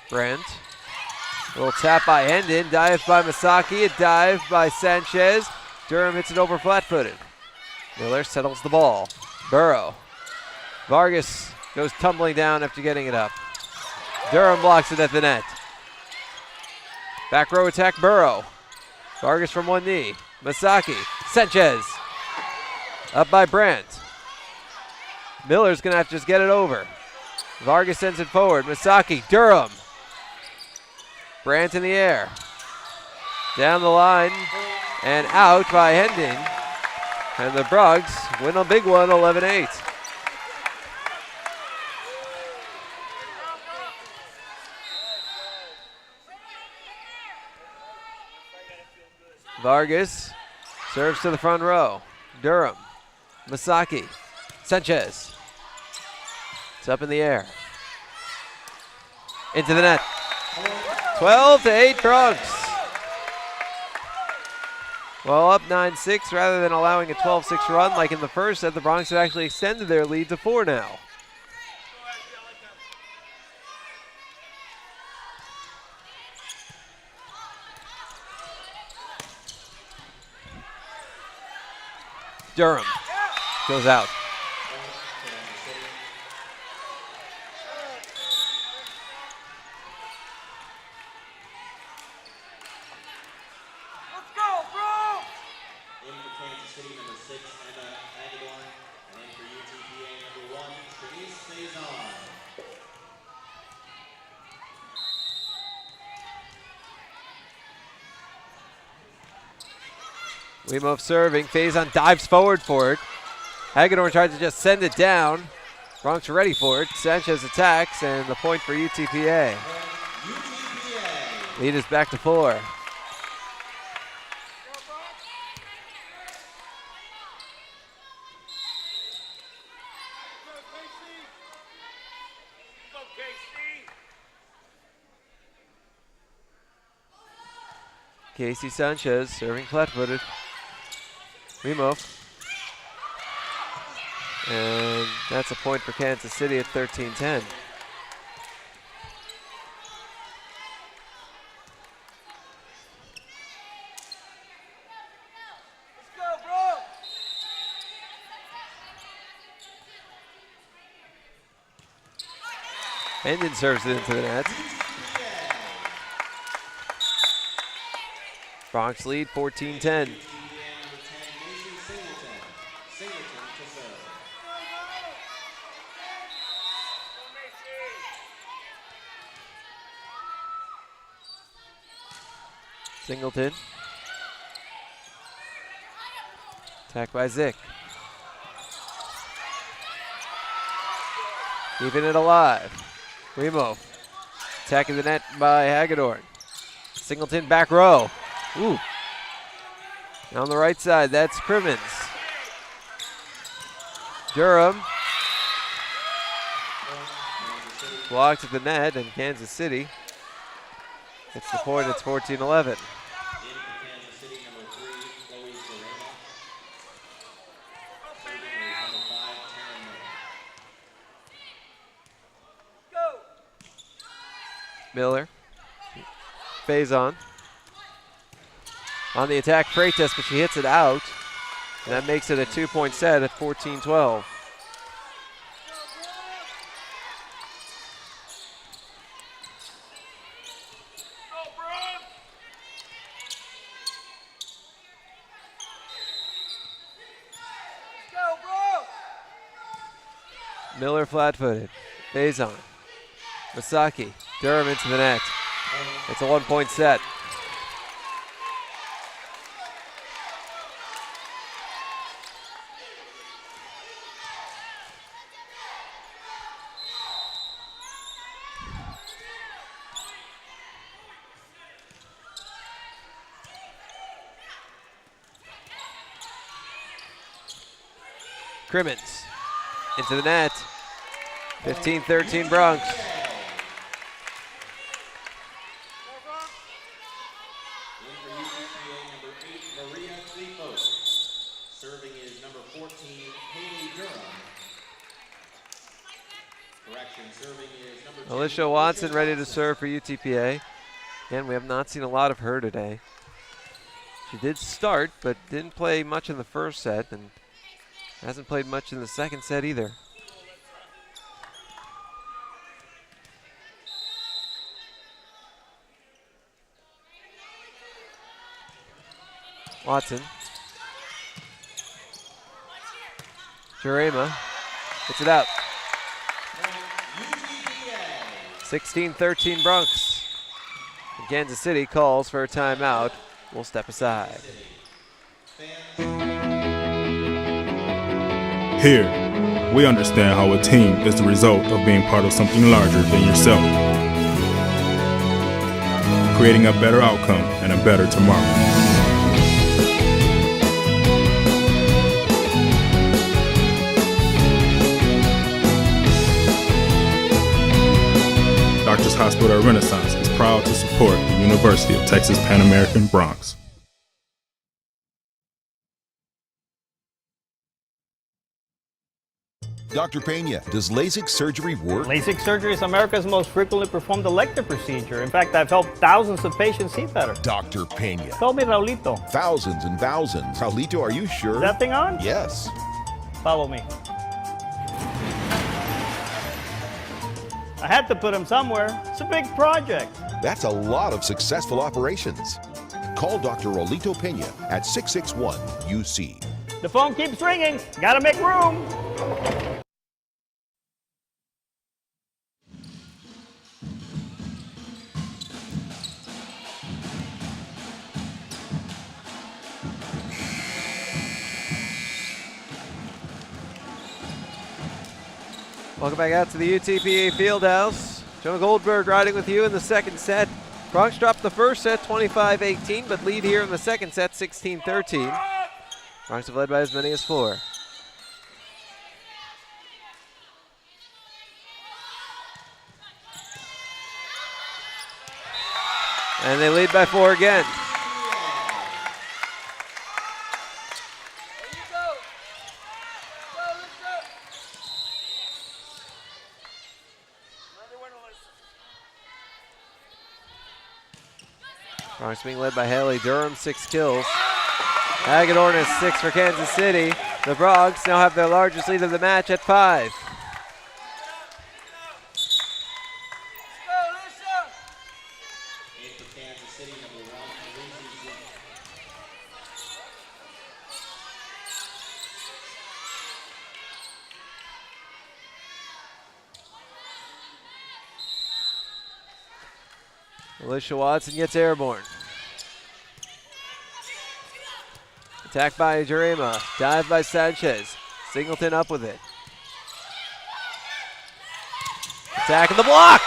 Brandt. Little tap by Hendon, dive by Masaki, a dive by Sanchez. Durham hits it over flat-footed. Miller settles the ball. Burrow. Vargas goes tumbling down after getting it up. Durham blocks it at the net. Back row attack, Burrow. Vargas from one knee. Masaki. Sanchez. Up by Brandt. Miller's going to have to just get it over. Vargas sends it forward. Masaki. Durham. Brandt in the air. Down the line and out by Hendon. And the Brugs win a big one, 11-8. Vargas serves to the front row. Durham. Masaki. Sanchez. It's up in the air. Into the net. 12-8 Bronx. Well, up 9-6 rather than allowing a 12-6 run like in the first set. The Bronx have actually extended their lead to 4 now. Durham goes out. In for Kansas City, number 6, Emma Hagedorn. And in for UTPA, number 1, Shanice Faison. Weemoff serving. Faison dives forward for it. Hagedorn tries to just send it down. Bronx are ready for it. Sanchez attacks, and the point for UTPA. Lead is back to 4. Casey Sanchez serving flat-footed. Weemoff. And that's a point for Kansas City at 13-10. Hendon serves it into the net. Bronx lead 14-10. Singleton. Attack by Zick. Keeping it alive. Weemoff. Attacking the net by Hagedorn. Singleton back row. Ooh. And on the right side, that's Crimmins. Durham. Blocked at the net, and Kansas City gets the point. It's 14-11. Miller. Faison. On the attack, Freitas, but she hits it out. And that makes it a 2-point set at 14-12. Miller flat-footed. Faison. Masaki. Durham into the net. It's a 1-point set. Crimmins into the net. 15-13 Bronx. Serving is number 14, Haley Durham. Correction, serving is number 10. Alicia Watson ready to serve for UTPA. Again, we have not seen a lot of her today. She did start, but didn't play much in the first set, and hasn't played much in the second set either. Watson. Jurema gets it out. 16-13 Bronx. And Kansas City calls for a timeout. We'll step aside. Here, we understand how a team is the result of being part of something larger than yourself, creating a better outcome and a better tomorrow. Doctors Hospital Renaissance is proud to support the University of Texas Pan American Bronx. Dr. Pena, does LASIK surgery work? LASIK surgery is America's most frequently performed elective procedure. In fact, I've helped thousands of patients see better. Dr. Pena. Call me Raulito. Thousands and thousands. Raulito, are you sure? Is that thing on? Yes. Follow me. I had to put him somewhere. It's a big project. That's a lot of successful operations. Call Dr. Rolito Pena at 661-UC. The phone keeps ringing. Gotta make room. Welcome back out to the UTPA Fieldhouse. Jonah Goldberg riding with you in the second set. Bronx dropped the first set 25-18, but lead here in the second set 16-13. Bronx have led by as many as 4. And they lead by 4 again. Bronx being led by Haley Durham, 6 kills. Hagedorn has 6 for Kansas City. The Bronx now have their largest lead of the match at 5. Alicia Watson gets airborne. Attack by Jurema. Dive by Sanchez. Singleton up with it. Attack in the block.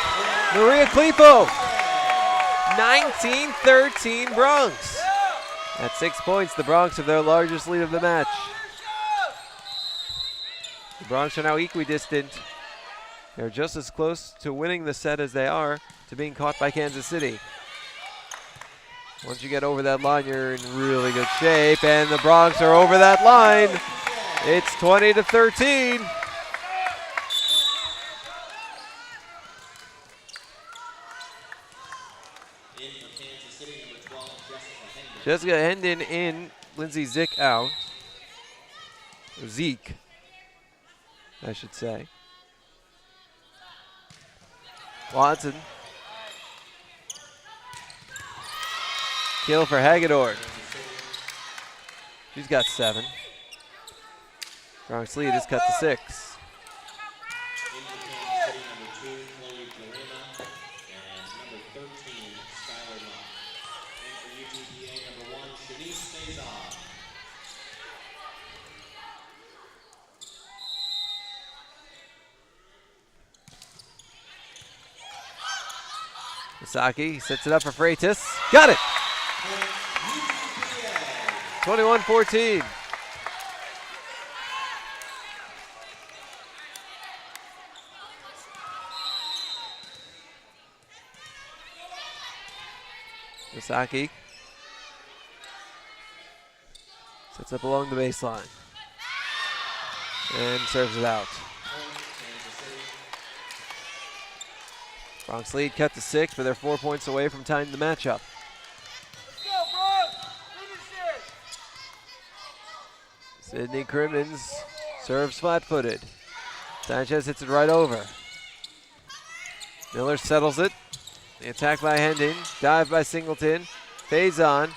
Maria Clipo. 19-13 Bronx. At 6 points, the Bronx have their largest lead of the match. The Bronx are now equidistant. They're just as close to winning the set as they are to being caught by Kansas City. Once you get over that line, you're in really good shape, and the Bronx are over that line. It's 20-13. Jessica Hendon in, Lindsay Zick out. Zeke, I should say. Watson. Kill for Hagedorn. She's got 7. Bronx lead is cut to 6. Misaki sets it up for Freitas. Got it! 21-14. Misaki sets up along the baseline and serves it out. Bronx lead cut to 6, but they're 4 points away from tying the matchup. Sydney Crimmins serves flat-footed. Sanchez hits it right over. Miller settles it. The attack by Hendon. Dive by Singleton. Fades on.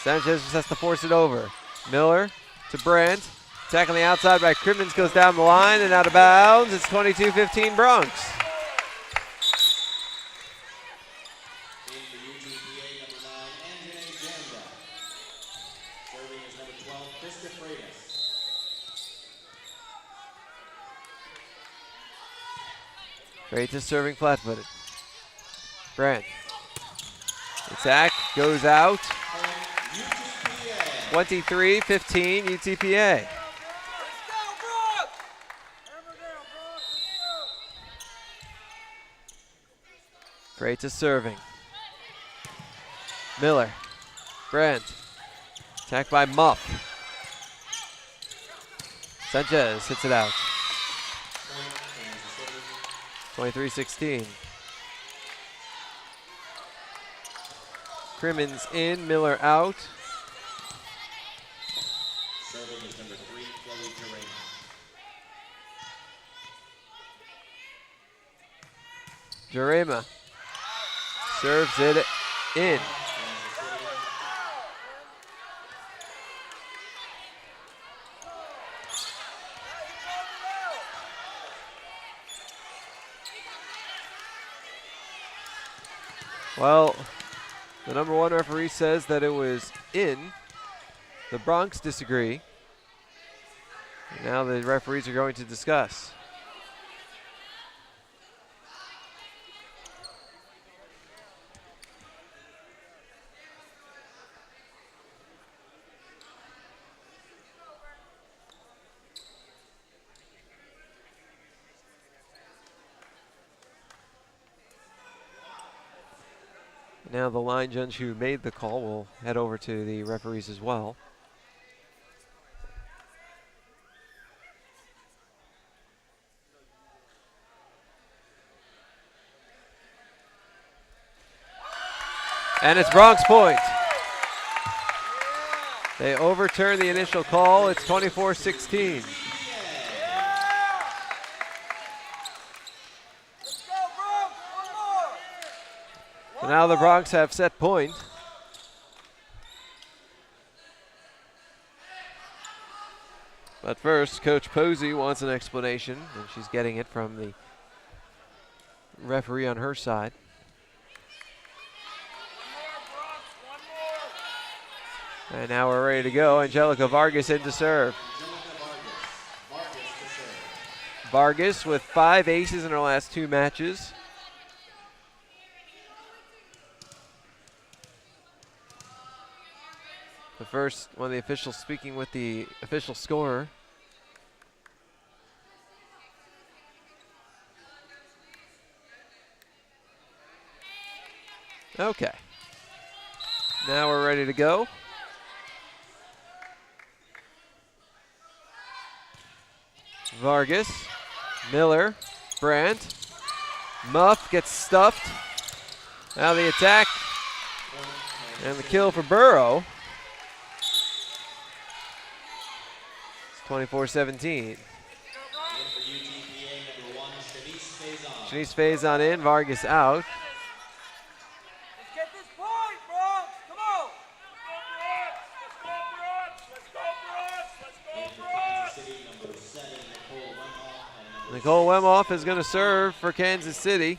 Sanchez just has to force it over. Miller to Brandt. Attack on the outside by Crimmins goes down the line and out of bounds. It's 22-15 Bronx. Freitas serving flat-footed. Brandt. Attack goes out. 23-15 UTPA. Freitas serving. Miller. Brandt. Attack by Muff. Sanchez hits it out. 23-16. Crimmins in, Miller out. Serving is number 3, Chloe Jarema. Jarema serves it in. Well, the number 1 referee says that it was in. The Bronx disagree. And now the referees are going to discuss. Now the line judge who made the call will head over to the referees as well. And it's Bronx point. They overturn the initial call. It's 24-16. So now the Bronx have set point. But first, Coach Posey wants an explanation, and she's getting it from the referee on her side. And now we're ready to go. Angelica Vargas in to serve. Vargas with 5 aces in her last 2 matches. The first one of the officials speaking with the official scorer. Okay. Now we're ready to go. Vargas, Miller, Brandt, Muff gets stuffed. Now the attack and the kill for Burrow. It's 24-17. Shanice Faison in, Vargas out. Nicole Wemoff is going to serve for Kansas City.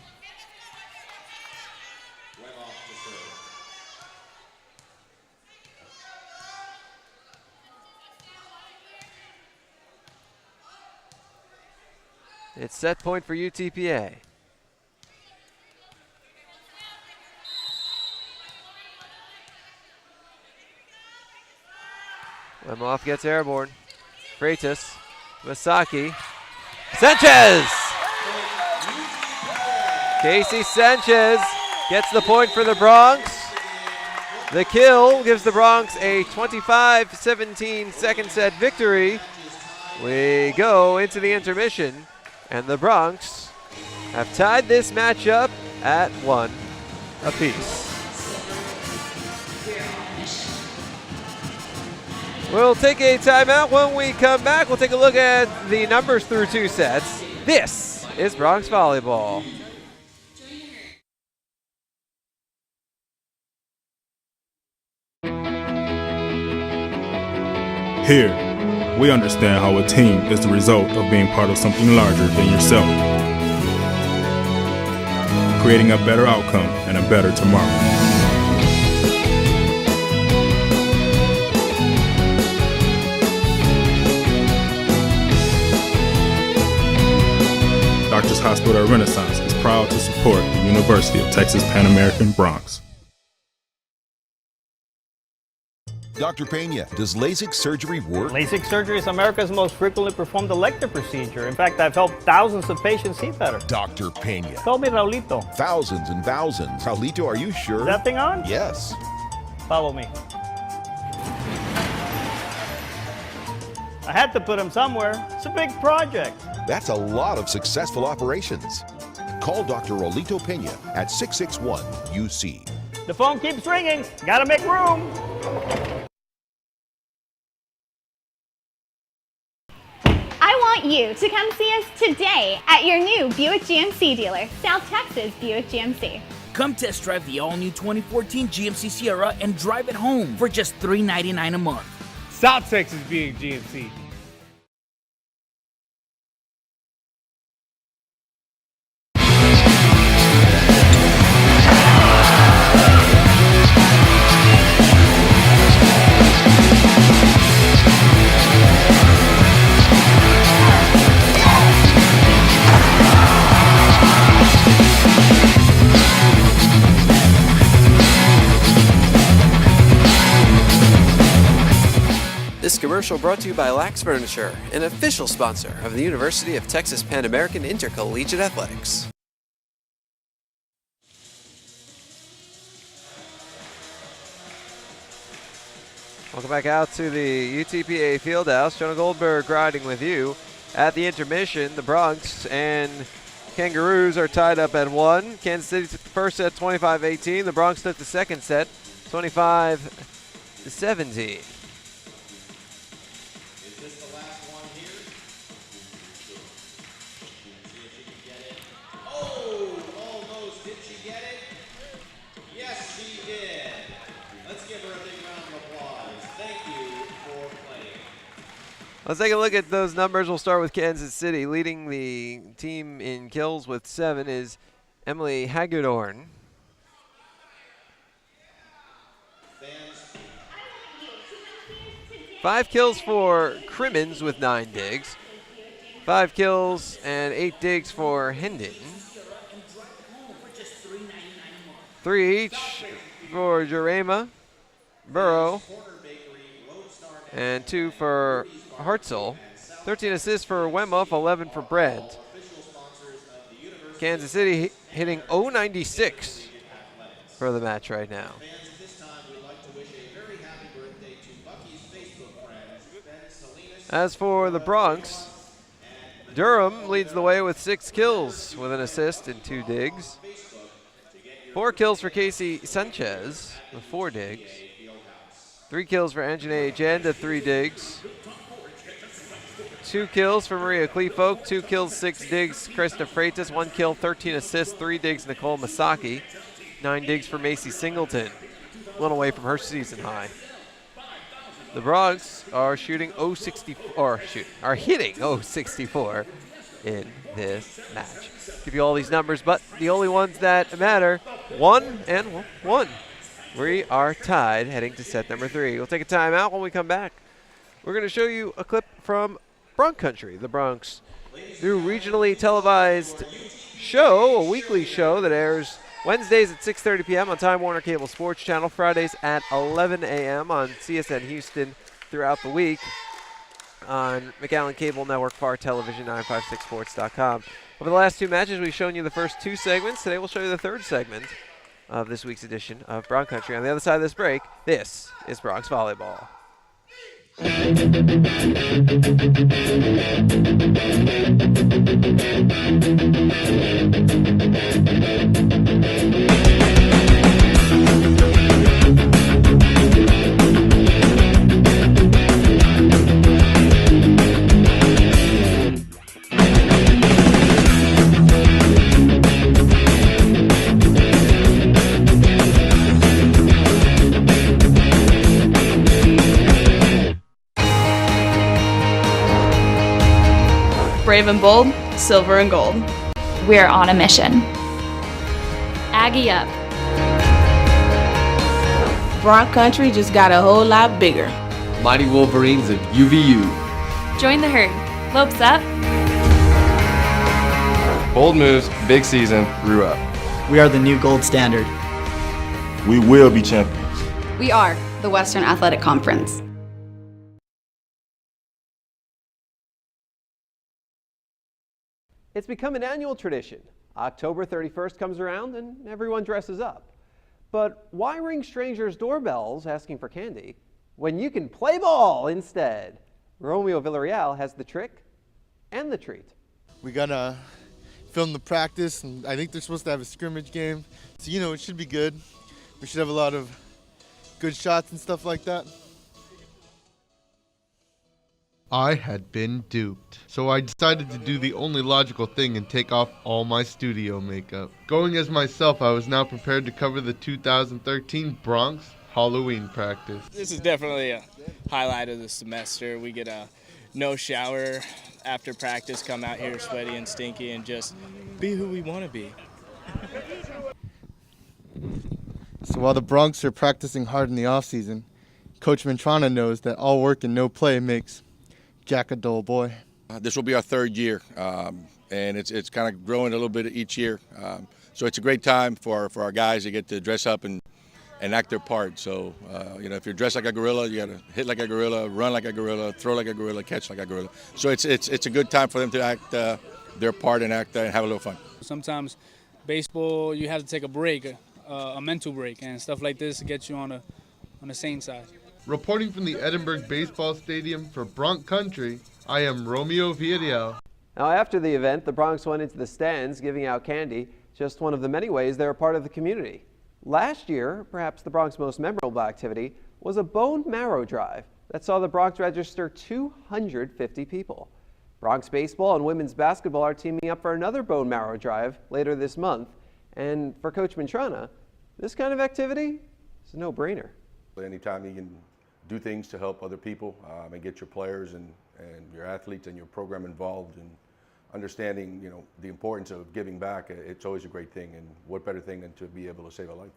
It's set point for UTPA. Wemoff gets airborne. Freitas, Masaki. Sanchez! Casey Sanchez gets the point for the Bronx. The kill gives the Bronx a 25-17 second set victory. We go into the intermission, and the Bronx have tied this matchup at 1 apiece. We'll take a timeout. When we come back, we'll take a look at the numbers through 2 sets. This is Bronx Volleyball. Here, we understand how a team is the result of being part of something larger than yourself, creating a better outcome and a better tomorrow. Doctors Hospital Renaissance is proud to support the University of Texas Pan American Bronx. Dr. Pena, does LASIK surgery work? LASIK surgery is America's most frequently performed elective procedure. In fact, I've helped thousands of patients see better. Dr. Pena. Call me Raulito. Thousands and thousands. Raulito, are you sure? Is that thing on? Yes. Follow me. I had to put him somewhere. It's a big project. That's a lot of successful operations. Call Dr. Rolito Pena at 661-UC. The phone keeps ringing. Gotta make room. I want you to come see us today at your new Buick GMC dealer, South Texas Buick GMC. Come test drive the all-new 2014 GMC Sierra and drive it home for just $399 a month. South Texas being GMC. This commercial brought to you by Lax Furniture, an official sponsor of the University of Texas Pan American Intercollegiate Athletics. Welcome back out to the UTPA Fieldhouse. Jonah Goldberg riding with you. At the intermission, the Bronx and Kangaroos are tied up at 1. Kansas City took the first set 25-18. The Bronx took the second set 25-17. Let's take a look at those numbers. We'll start with Kansas City. Leading the team in kills with 7 is Emily Hagedorn. Five kills for Crimmins with 9 digs. 5 kills and 8 digs for Hendon. 3 each for Jurema, Burrow, and 2 for Hartzell. 13 assists for Wemoff, 11 for Brandt. Kansas City hitting .096 for the match right now. As for the Bronx, Durham leads the way with 6 kills with an assist and 2 digs. 4 kills for Casey Sanchez with 4 digs. 3 kills for Anjanae Janda, 3 digs. 2 kills for Maria Kleefolk, 2 kills, 6 digs, Krista Freitas, 1 kill, 13 assists, 3 digs, Nicole Masaki, 9 digs for Macy Singleton, a little away from her season high. The Bronx are shooting are hitting .064 in this match. Give you all these numbers, but the only ones that matter, 1 and 1. We are tied heading to set number 3. We'll take a timeout. When we come back, we're going to show you a clip from Bronx Country. The Bronx do regionally televised show, a weekly show that airs Wednesdays at 6:30 p.m. on Time Warner Cable Sports Channel, Fridays at 11 a.m. on CSN Houston throughout the week on McAllen Cable Network, Far Television, 956sports.com. Over the last 2 matches, we've shown you the first 2 segments. Today we'll show you the 3rd segment of this week's edition of Bronx Country. On the other side of this break, this is Bronx Volleyball. Brave and bold, silver and gold. We're on a mission. Aggie up. Bronx Country just got a whole lot bigger. Mighty Wolverines of UVU. Join the herd. Lopes up. Bold moves, big season, grew up. We are the new gold standard. We will be champions. We are the Western Athletic Conference. It's become an annual tradition. October 31st comes around and everyone dresses up. But why ring strangers' doorbells asking for candy when you can play ball instead? Romeo Villarreal has the trick and the treat. We're gonna filmed the practice, and I think they're supposed to have a scrimmage game. So, you know, it should be good. We should have a lot of good shots and stuff like that. I had been duped, so I decided to do the only logical thing and take off all my studio makeup. Going as myself, I was now prepared to cover the 2013 Bronx Halloween practice. This is definitely a highlight of the semester. We get a no shower after practice, come out here sweaty and stinky, and just be who we want to be. So while the Bronx are practicing hard in the offseason, Coach Mantrana knows that all work and no play makes Jack a dull boy. This will be our third year, and it's kind of growing a little bit each year. So it's a great time for our guys to get to dress up and act their part. So, you know, if you're dressed like a gorilla, you got to hit like a gorilla, run like a gorilla, throw like a gorilla, catch like a gorilla. So it's a good time for them to act their part and act and have a little fun. Sometimes baseball, you have to take a break, a mental break, and stuff like this gets you on the sane side. Reporting from the Edinburgh Baseball Stadium for Bronx Country, I am Romeo Villarreal. Now, after the event, the Bronx went into the stands giving out candy, just one of the many ways they're a part of the community. Last year, perhaps the Bronx' most memorable activity was a bone marrow drive that saw the Bronx register 250 people. Bronx baseball and women's basketball are teaming up for another bone marrow drive later this month. And for Coach Mantrana, this kind of activity is a no-brainer. Anytime you can do things to help other people and get your players and your athletes and your program involved and understanding, you know, the importance of giving back, it's always a great thing, and what better thing than to be able to save a life.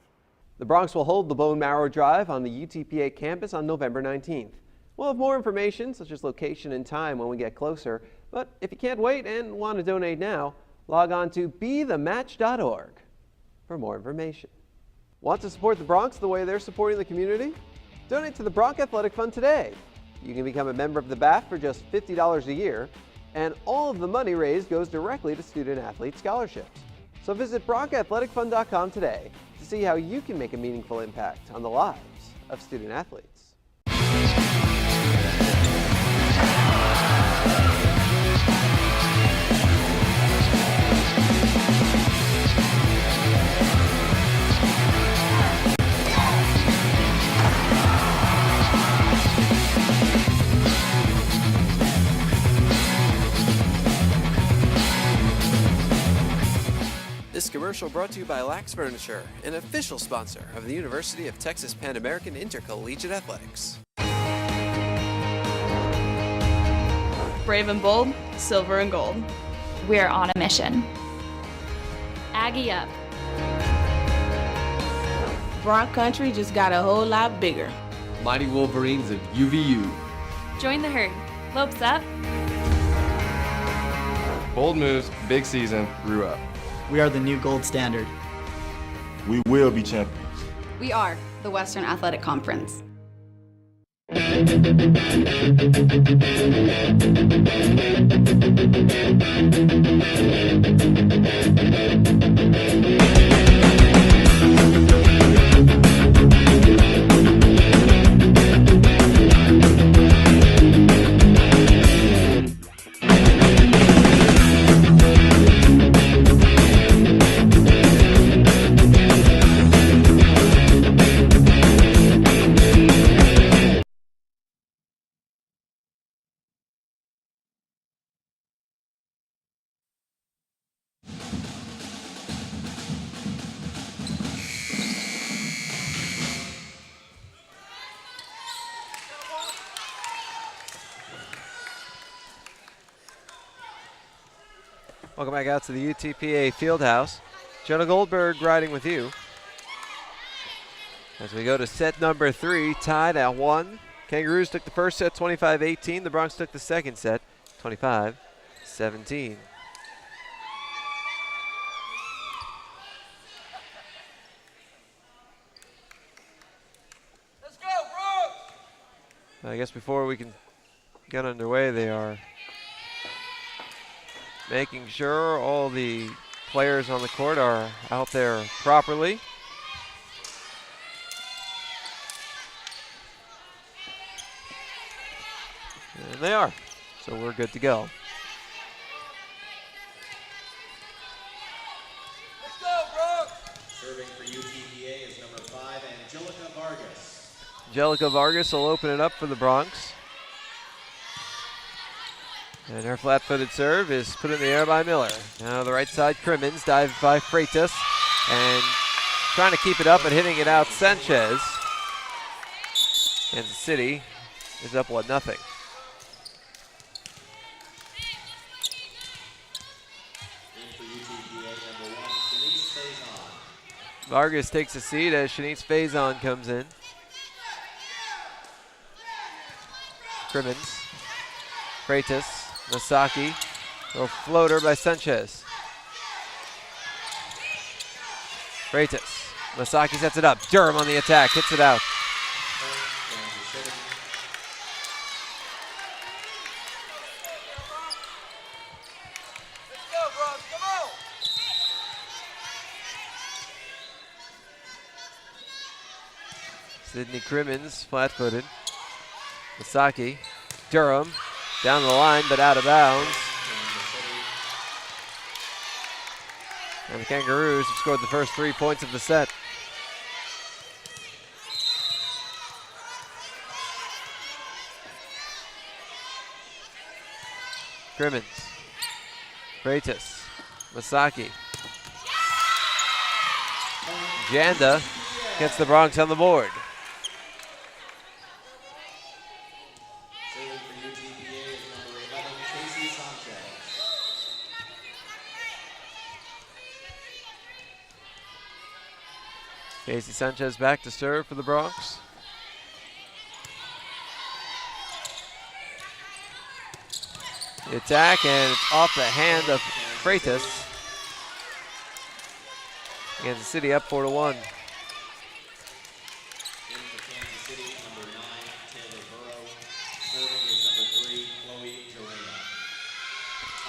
The Bronx will hold the bone marrow drive on the UTPA campus on November 19th. We'll have more information, such as location and time, when we get closer, but if you can't wait and want to donate now, log on to bethematch.org for more information. Want to support the Bronx the way they're supporting the community? Donate to the Bronx Athletic Fund today. You can become a member of the BAF for just $50 a year, and all of the money raised goes directly to student-athlete scholarships. So visit BronxAthleticFund.com today to see how you can make a meaningful impact on the lives of student-athletes. This commercial brought to you by Lax Furniture, an official sponsor of the University of Texas Pan American Intercollegiate Athletics. Brave and bold, silver and gold. We're on a mission. Aggie up. Bronx Country just got a whole lot bigger. Mighty Wolverines of UVU. Join the herd. Lopes up. Bold moves, big season, grew up. We are the new gold standard. We will be champions. We are the Western Athletic Conference. Welcome back out to the UTPA Fieldhouse. Jonah Goldberg riding with you. As we go to set number 3, tied at 1. Kangaroos took the first set 25-18. The Bronx took the second set 25-17. Let's go, Bronx! I guess before we can get underway, they are making sure all the players on the court are out there properly. And they are, so we're good to go. Angelica Vargas will open it up for the Bronx. And her flat-footed serve is put in the air by Miller. Now the right side, Crimmins, dive by Freitas. And trying to keep it up and hitting it out, Sanchez. Kansas City is up 1-0. Vargas takes a seat as Shanice Faison comes in. Crimmins, Freitas, Masaki, little floater by Sanchez. Freitas, Masaki sets it up. Durham on the attack, hits it out. Sydney Crimmins, flat-footed. Masaki, Durham, down the line but out of bounds. And the Kangaroos have scored the first 3 points of the set. Crimmins, Freitas, Masaki. Janda gets the Bronx on the board. Casey Sanchez back to serve for the Bronx. The attack, and it's off the hand of Freitas. Kansas City up 4-1.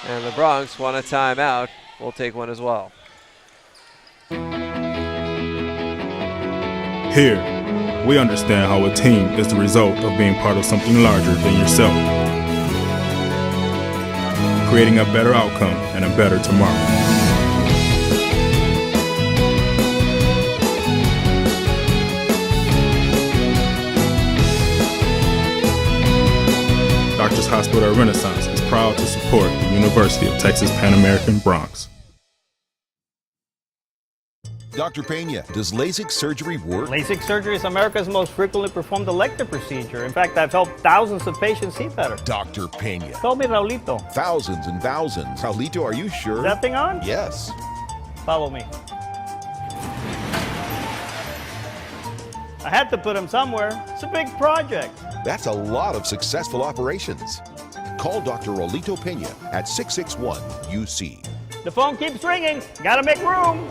And the Bronx want a timeout. We'll take one as well. Here, we understand how a team is the result of being part of something larger than yourself, creating a better outcome and a better tomorrow. Doctors Hospital Renaissance is proud to support the University of Texas Pan American Bronx. Dr. Pena, does LASIK surgery work? LASIK surgery is America's most frequently performed elective procedure. In fact, I've helped thousands of patients see better. Dr. Pena. Call me Raulito. Thousands and thousands. Raulito, are you sure? Is that thing on? Yes. Follow me. I had to put him somewhere. It's a big project. That's a lot of successful operations. Call Dr. Raulito Pena at 661-UC. The phone keeps ringing. Gotta make room.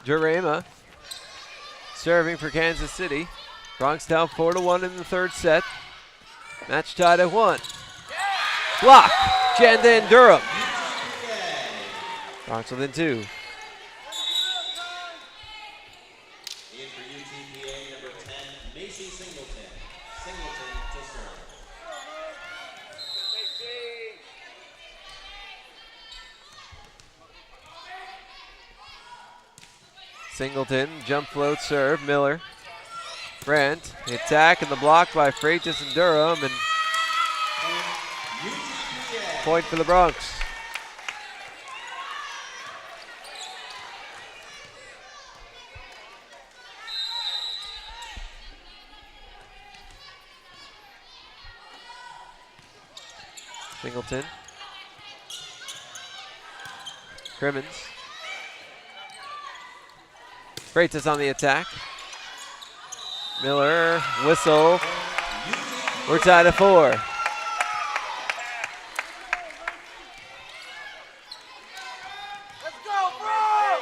Jurema serving for Kansas City. Bronx down 4-1 in the third set. Match tied at 1. Block. Janda and Durham. Bronx within 2. In for UTPA, number 10, Macy Singleton. Singleton to serve. Singleton, jump float serve, Miller. Brandt, the attack and the block by Freitas and Durham, and point for the Bronx. Singleton. Crimmins. Freitas on the attack. Miller, whistle. We're tied at 4. Let's go, bro!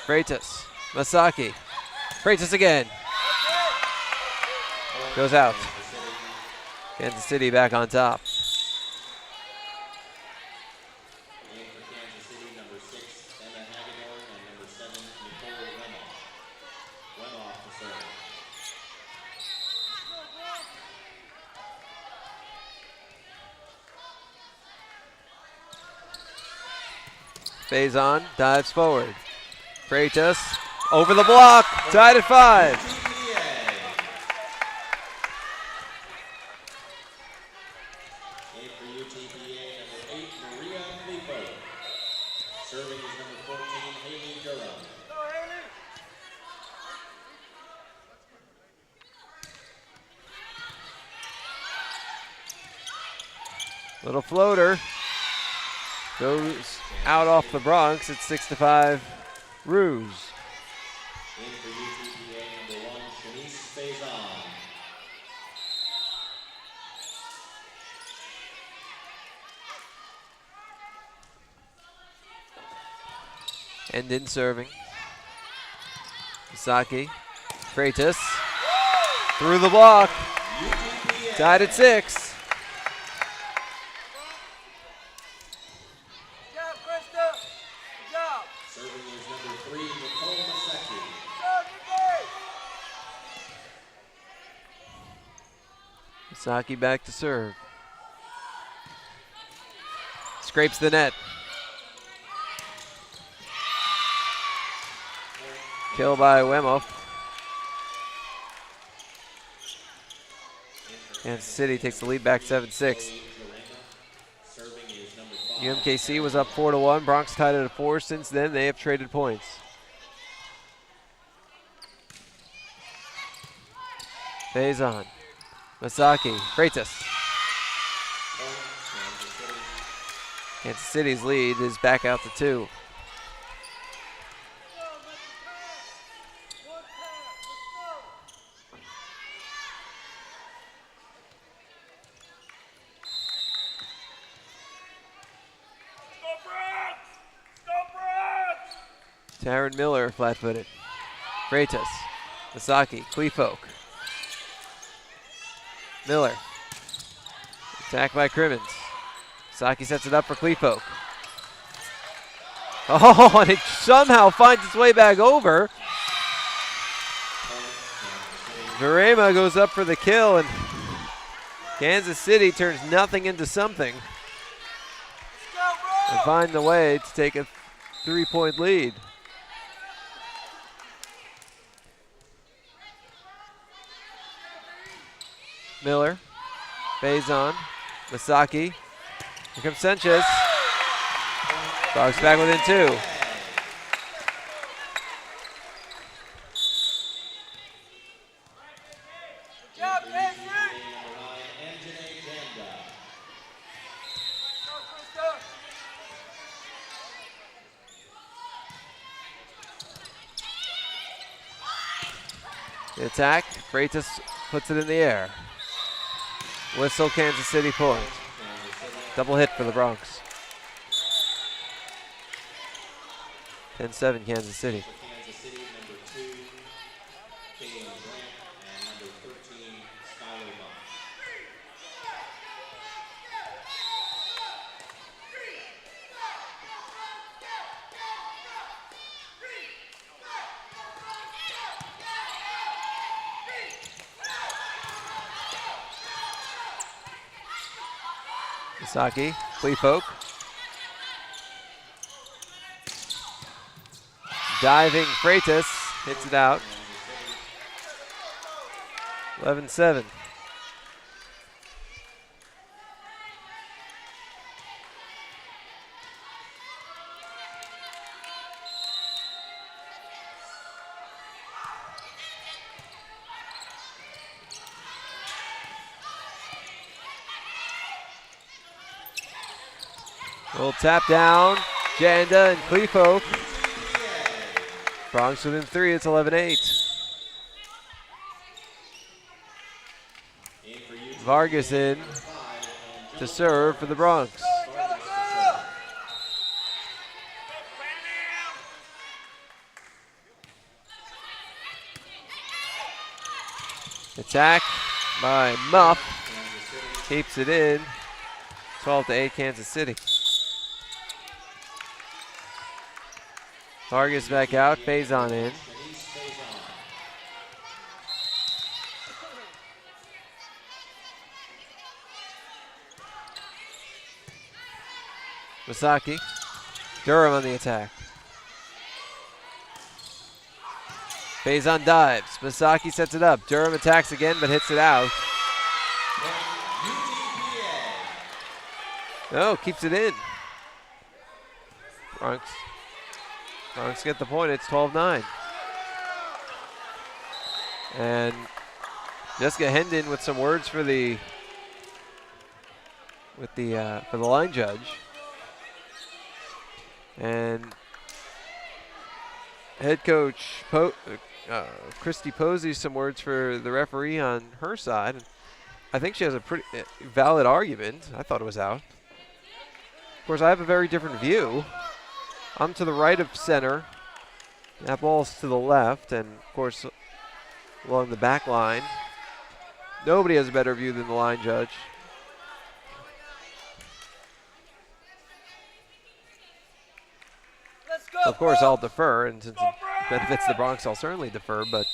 Freitas, Masaki. Freitas again. Goes out. Kansas City back on top. Faison dives forward. Freitas over the block, tied at 5. In for UTPA, number 8, Maria Clipo. Serving is number 14, Haley Durham. Little floater. Goes out off the Bronx. It's 6-5 Ruse. In for UTPA, number 1, Shanice Faison. And in serving. Misaki. Freitas. Through the block. Tied at 6. Serving is number 3, Nicole Masaki. Misaki back to serve. Scrapes the net. Kill by Wemoff. Kansas City takes the lead back 7-6. UMKC was up 4-1. Bronx tied it at 4. Since then, they have traded points. Faison. Masaki. Freitas. Kansas City's lead is back out to 2. Taryn Miller, flat-footed. Freitas. Masaki. Cleefolk. Miller. Attacked by Crimmins. Masaki sets it up for Cleefolk. Oh, and it somehow finds its way back over. Verema goes up for the kill, and Kansas City turns nothing into something and find the way to take a 3-point lead. Miller, Faison, Masaki. Here comes Sanchez. Dogs back within 2. The attack, Freitas puts it in the air. Whistle, Kansas City point. Double hit for the Bronx. 10-7 Kansas City. Kansas City, number 2, Caitlin Grant, and number 13, Skylar Bond. Misaki, Cleefolk. Diving Freitas, hits it out. 11-7. Little tap down, Janda and Cleefolk. Bronx within 3, it's 11-8. Vargas in to serve for the Bronx. Attack by Muff. Keeps it in. 12-8 Kansas City. Vargas back out, Faison in. Masaki. Durham on the attack. Faison dives. Masaki sets it up. Durham attacks again but hits it out. No, keeps it in. Bronx get the point. It's 12-9. And Jessica Hendon with some words for the line judge. And head coach Christy Posey some words for the referee on her side. I think she has a pretty valid argument. I thought it was out. Of course, I have a very different view. I'm to the right of center. That ball's to the left, and of course, along the back line. Nobody has a better view than the line judge. So of course, I'll defer, and since it benefits the Bronx, I'll certainly defer, but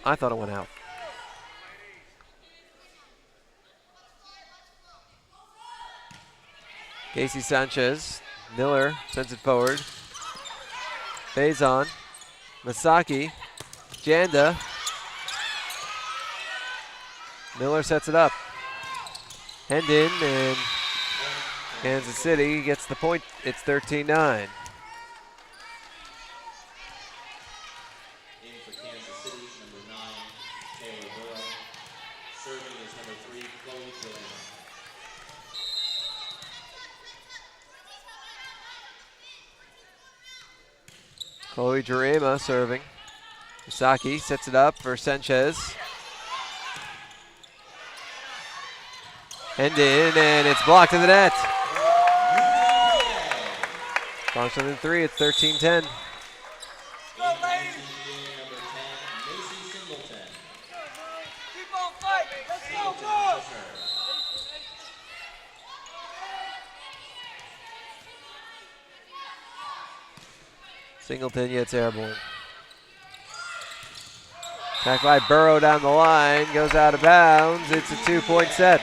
I thought it went out. Casey Sanchez, Miller sends it forward. Faison, Masaki, Janda. Miller sets it up. Hendon, and Kansas City gets the point. It's 13-9. Chloe Jurema serving. Misaki sets it up for Sanchez. Hendon, and it's blocked in the net. Bronx within 3, it's 13-10. Singleton gets airborne. Back by Burrow down the line, goes out of bounds. It's a 2-point set.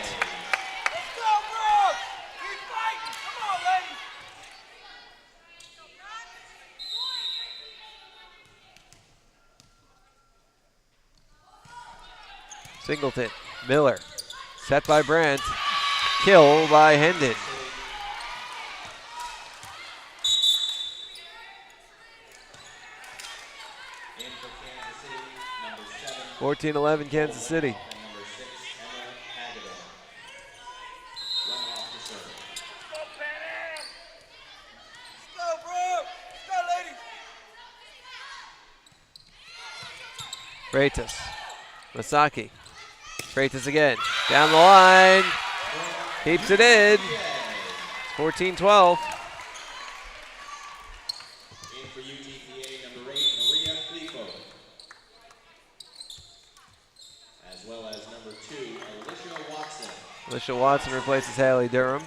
Singleton, Miller, set by Brandt, kill by Hendon. 14-11 Kansas City. Freitas, Masaki. Freitas again, down the line, keeps it in. It's 14-12. In for UTPA, number 8, Maria Cliffo. As well as number 2, Alicia Watson. Alicia Watson replaces Haley Durham.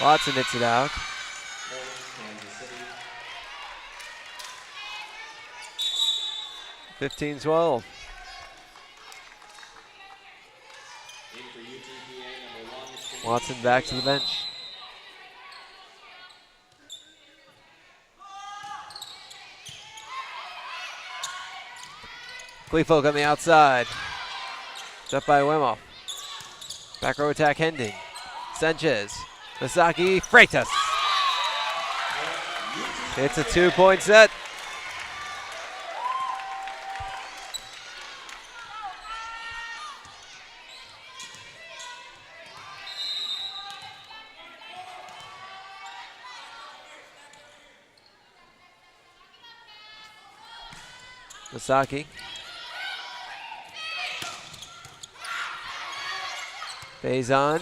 Watson hits it out. 15-12. Watson back to the bench. Kleefolk on the outside. Set by Wemoff. Back row attack Hendon. Sanchez. Masaki, Freitas. It's a 2-point set. Masaki. Faison.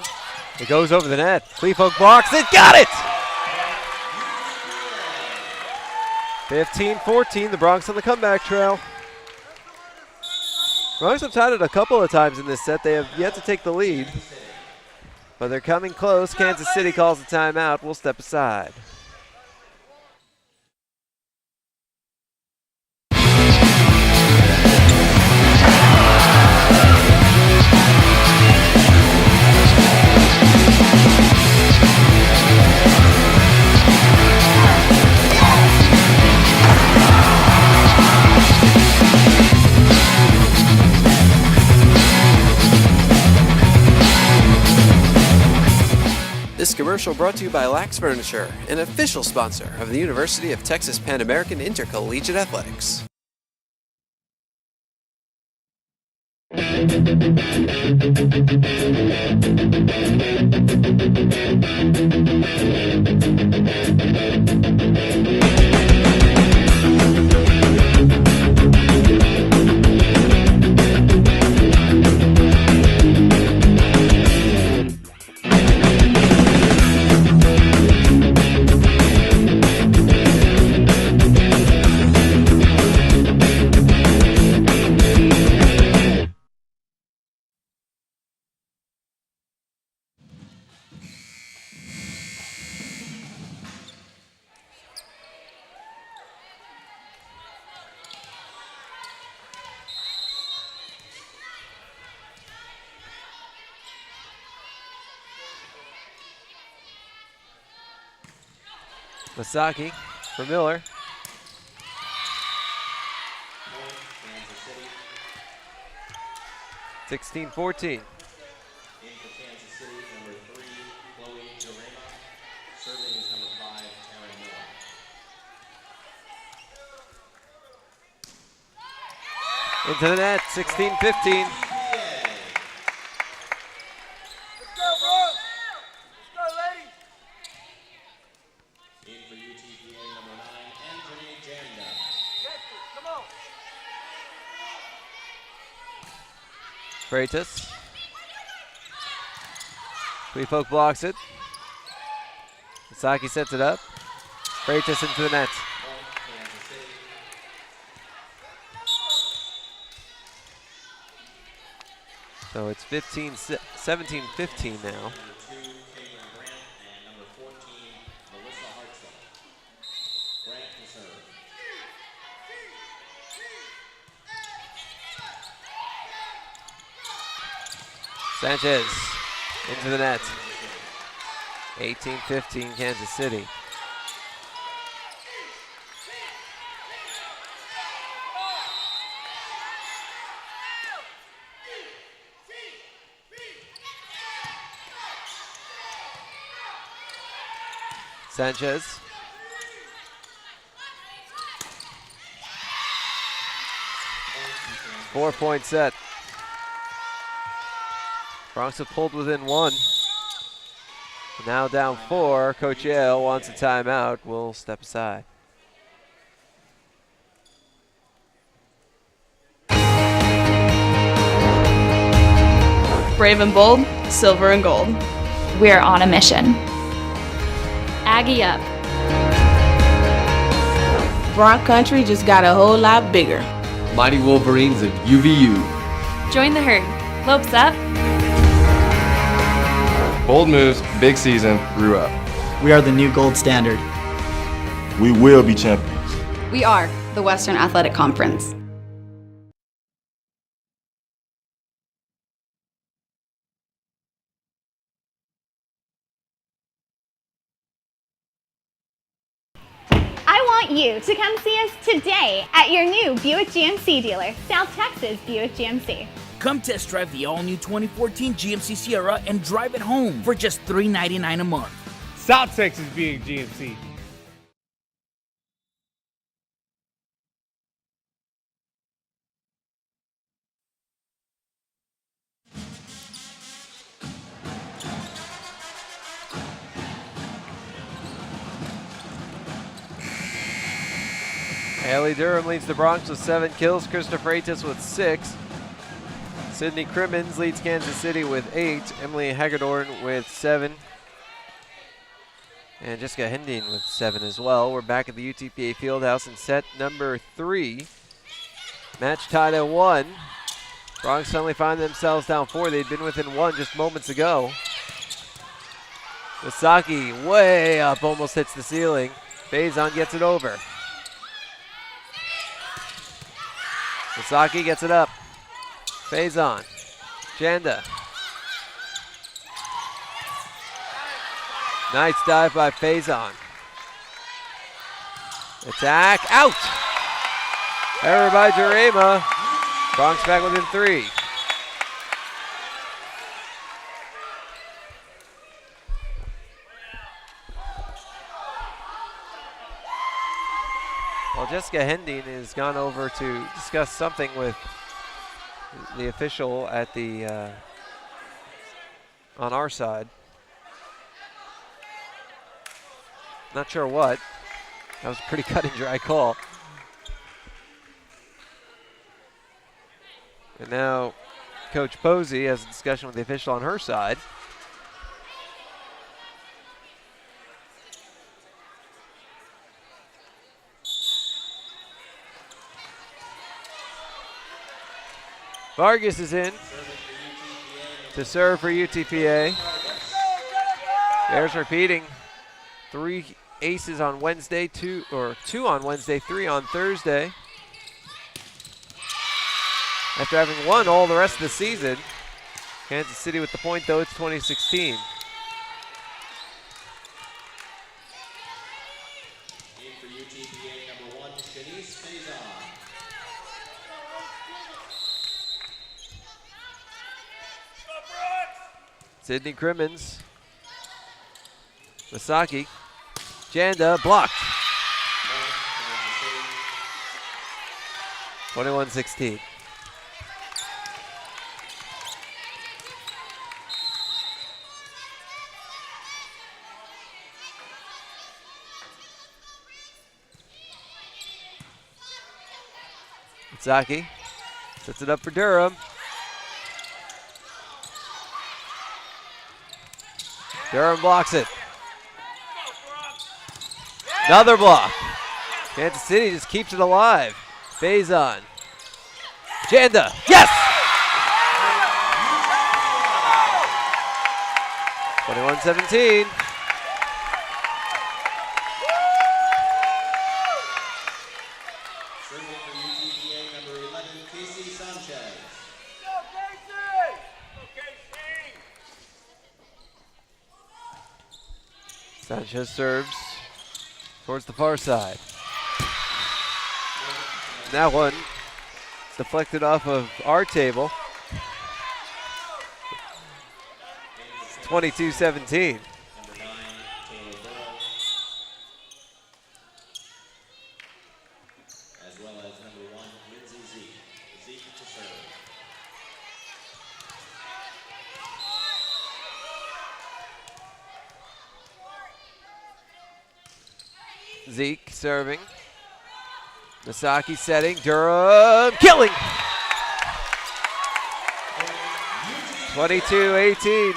It goes over the net. Kleefolk blocks it. Got it! 15-14, the Bronx on the comeback trail. Bronx have tied it a couple of times in this set. They have yet to take the lead, but they're coming close. Kansas City calls a timeout. We'll step aside. This commercial brought to you by Lax Furniture, an official sponsor of the University of Texas Pan American Intercollegiate Athletics. Masaki for Miller. Kansas City. 16-14. In for Kansas City, number 3, Chloe Jorema. Serving is number 5, Taryn Miller. Into the net, 16-15. In for UTPA, number 9, Anthony Janda. Come on. Freitas. Tweefolk blocks it. Masaki sets it up. Freitas into the net. Kansas City. So it's 17-15 now. Number 2, Caitlin Grant, and number 14, Melissa Hartzell. Grant to serve. Sanchez into the net. 18-15 Kansas City. Sanchez. Four-point set. Bronx have pulled within 1. Now down 4. Coach Yale wants a timeout. We'll step aside. Brave and bold, silver and gold. We're on a mission. Aggie up. Bronx country just got a whole lot bigger. Mighty Wolverines of UVU. Join the herd. Lopes up. Bold moves, big season, grew up. We are the new gold standard. We will be champions. We are the Western Athletic Conference. I want you to come see us today at your new Buick GMC dealer, South Texas Buick GMC. Come test drive the all-new 2014 GMC Sierra and drive it home for just $399 a month. South Texas being GMC. Haley Durham leads the Bronx with 7 kills. Krista Freitas with 6. Sydney Crimmins leads Kansas City with 8. Emily Hagedorn with 7. And Jessica Hending with 7 as well. We're back at the UTPA Fieldhouse in set number 3. Match tied at 1. Bronx suddenly find themselves down 4. They'd been within 1 just moments ago. Misaki way up, almost hits the ceiling. Faison gets it over. Misaki gets it up. Faison. Janda. Nice dive by Faison. Attack, out! Error by Jarema. Bronx back within 3. Well, Jessica Hending has gone over to discuss something with the official at the on our side. Not sure what. That was a pretty cut and dry call. And now Coach Posey has a discussion with the official on her side. Vargas is in to serve for UTPA. There's repeating. 3 aces on Wednesday, 2 on Wednesday, 3 on Thursday. After having won all the rest of the season, Kansas City with the point though, it's 2016. For UTPA number 1, Shanice Faison. Sydney Crimmins. Misaki. Janda blocked. 21-16. Misaki sets it up for Durham. Durham blocks it. Another block. Kansas City just keeps it alive. Faison. Janda. Yes! 21-17. Serving for UTPA number 11, Casey Sanchez. Sanchez serves towards the far side. That one deflected off of our table. 22-17. As well as number 1, Lindsay Zeke. Zeke to serve. Zeke serving. Misaki setting. Durham killing. 22-18.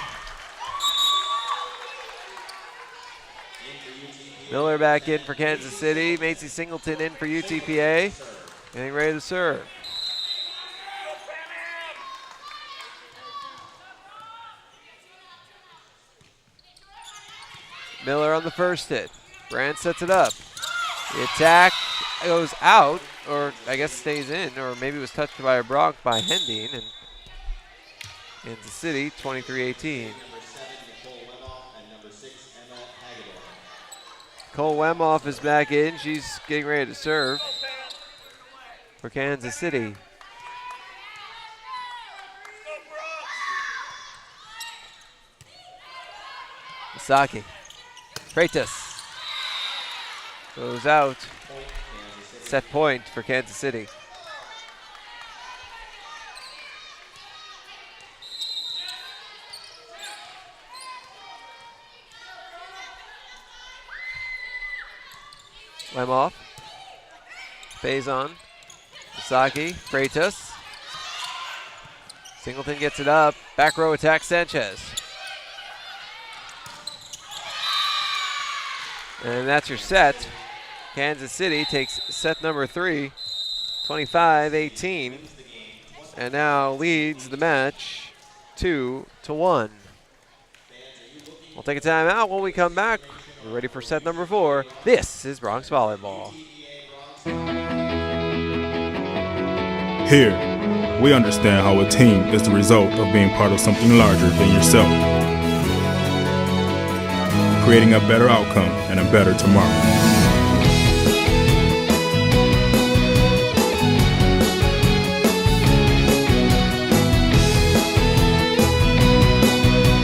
Miller back in for Kansas City. Macy Singleton in for UTPA. Getting ready to serve. Miller on the first hit. Brand sets it up. The attack goes out, or I guess stays in, or maybe was touched by a block by Hending, and Kansas City 23-18. Cole Wemoff is back in. She's getting ready to serve for Kansas City. Misaki. Freitas goes out. Set point for Kansas City. Wemoff. Faison. Misaki. Freitas. Singleton gets it up. Back row attack Sanchez. And that's your set. Kansas City takes set number 3, 25-18, and now leads the match 2-1. We'll take a timeout. When we come back, we're ready for set number 4. This is Bronx Volleyball. Here, we understand how a team is the result of being part of something larger than yourself, creating a better outcome and a better tomorrow.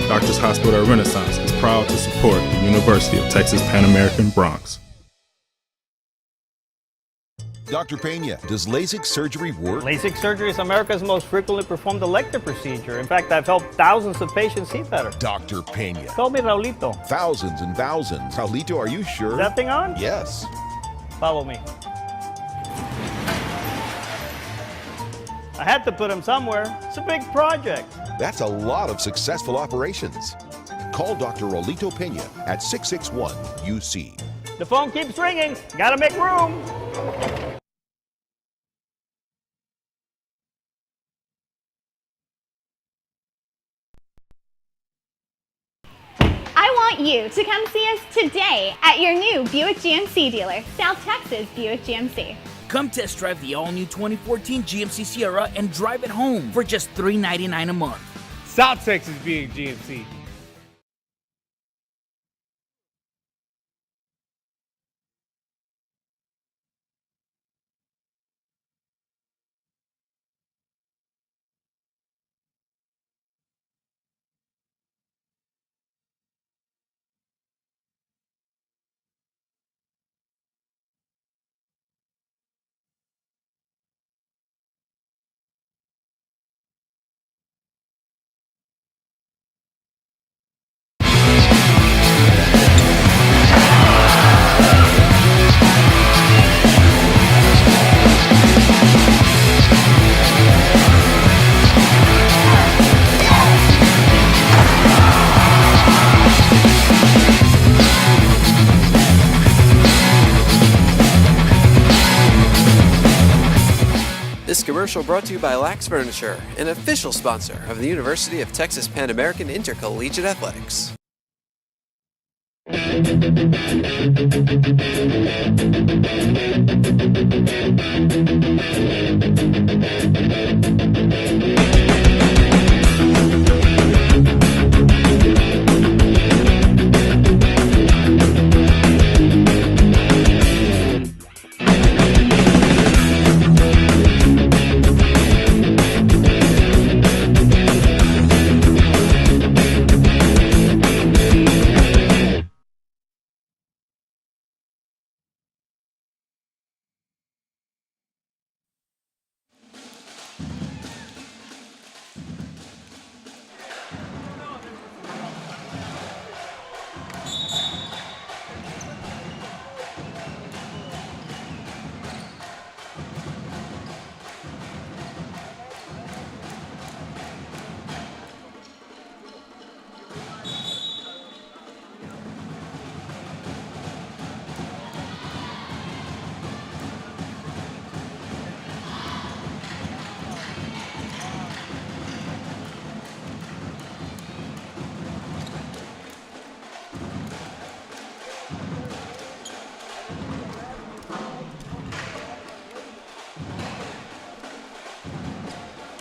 Doctors Hospital Renaissance is proud to support the University of Texas Pan American Bronx. Dr. Pena, does LASIK surgery work? LASIK surgery is America's most frequently performed elective procedure. In fact, I've helped thousands of patients see better. Dr. Pena. Call me Raulito. Thousands and thousands. Raulito, are you sure? Is that thing on? Yes. Follow me. I had to put him somewhere. It's a big project. That's a lot of successful operations. Call Dr. Raulito Pena at 661-UC. The phone keeps ringing. Gotta make room. I want you to come see us today at your new Buick GMC dealer, South Texas Buick GMC. Come test drive the all-new 2014 GMC Sierra and drive it home for just $399 a month. South Texas Buick GMC. This commercial brought to you by Lax Furniture, an official sponsor of the University of Texas Pan American Intercollegiate Athletics.